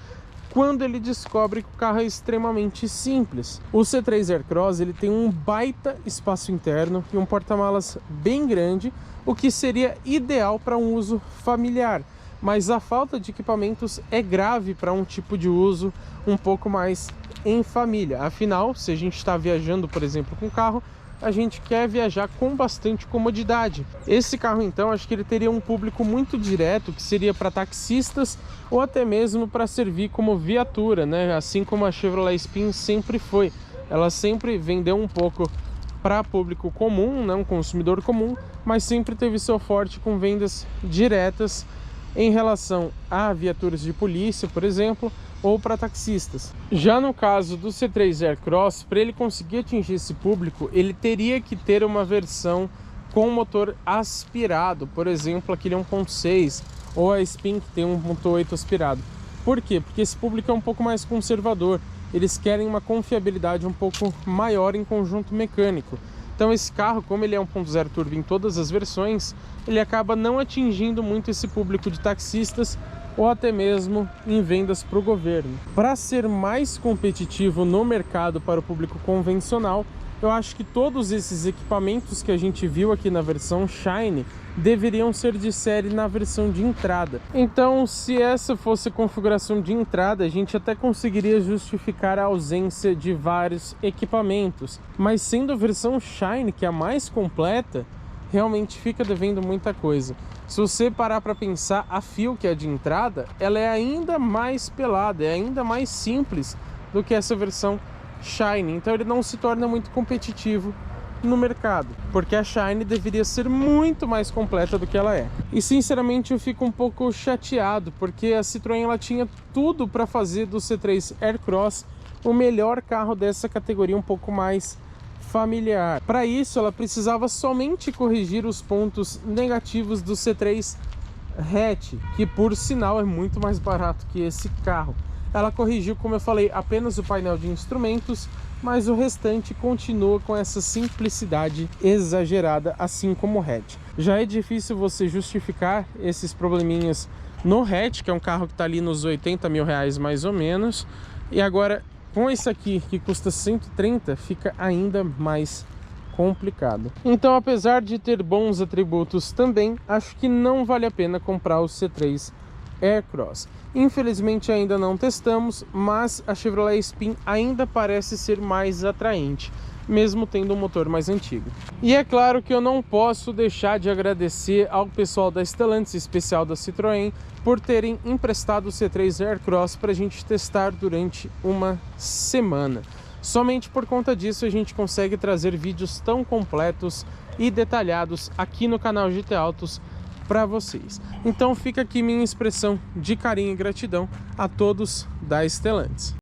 quando ele descobre que o carro é extremamente simples. O C3 Aircross, ele tem um baita espaço interno e um porta-malas bem grande, o que seria ideal para um uso familiar. Mas a falta de equipamentos é grave para um tipo de uso um pouco mais em família. Afinal, se a gente está viajando, por exemplo, com carro, a gente quer viajar com bastante comodidade. Esse carro, então, acho que ele teria um público muito direto, que seria para taxistas ou até mesmo para servir como viatura, né? Assim como a Chevrolet Spin sempre foi. Ela sempre vendeu um pouco para público comum, né? Um consumidor comum, mas sempre teve seu forte com vendas diretas em relação a viaturas de polícia, por exemplo, ou para taxistas. Já no caso do C3 Aircross, para ele conseguir atingir esse público, ele teria que ter uma versão com motor aspirado, por exemplo, aquele 1.6 ou a Spin que tem 1.8 aspirado. Por quê? Porque esse público é um pouco mais conservador, eles querem uma confiabilidade um pouco maior em conjunto mecânico. Então esse carro, como ele é 1.0 turbo em todas as versões, ele acaba não atingindo muito esse público de taxistas ou até mesmo em vendas para o governo. Para ser mais competitivo no mercado para o público convencional, eu acho que todos esses equipamentos que a gente viu aqui na versão Shine deveriam ser de série na versão de entrada. Então, se essa fosse a configuração de entrada, a gente até conseguiria justificar a ausência de vários equipamentos. Mas sendo a versão Shine, que é a mais completa, realmente fica devendo muita coisa. Se você parar para pensar, a Fio, que é de entrada, ela é ainda mais pelada, é ainda mais simples do que essa versão Shine. Então ele não se torna muito competitivo no mercado, porque a Shine deveria ser muito mais completa do que ela é. E sinceramente eu fico um pouco chateado, porque a Citroën ela tinha tudo para fazer do C3 Aircross o melhor carro dessa categoria um pouco mais familiar. Para isso ela precisava somente corrigir os pontos negativos do C3 Hatch, que por sinal é muito mais barato que esse carro. Ela corrigiu, como eu falei, apenas o painel de instrumentos, mas o restante continua com essa simplicidade exagerada, assim como o hatch. Já é difícil você justificar esses probleminhas no hatch, que é um carro que está ali nos 80 mil reais mais ou menos, e agora com esse aqui que custa 130 fica ainda mais complicado. Então, apesar de ter bons atributos também, acho que não vale a pena comprar o C3 Aircross. Infelizmente ainda não testamos, mas a Chevrolet Spin ainda parece ser mais atraente, mesmo tendo um motor mais antigo. E é claro que eu não posso deixar de agradecer ao pessoal da Stellantis, especial da Citroën, por terem emprestado o C3 Aircross para a gente testar durante uma semana. Somente por conta disso a gente consegue trazer vídeos tão completos e detalhados aqui no canal GT Autos para vocês. Então fica aqui minha expressão de carinho e gratidão a todos da Stellantis.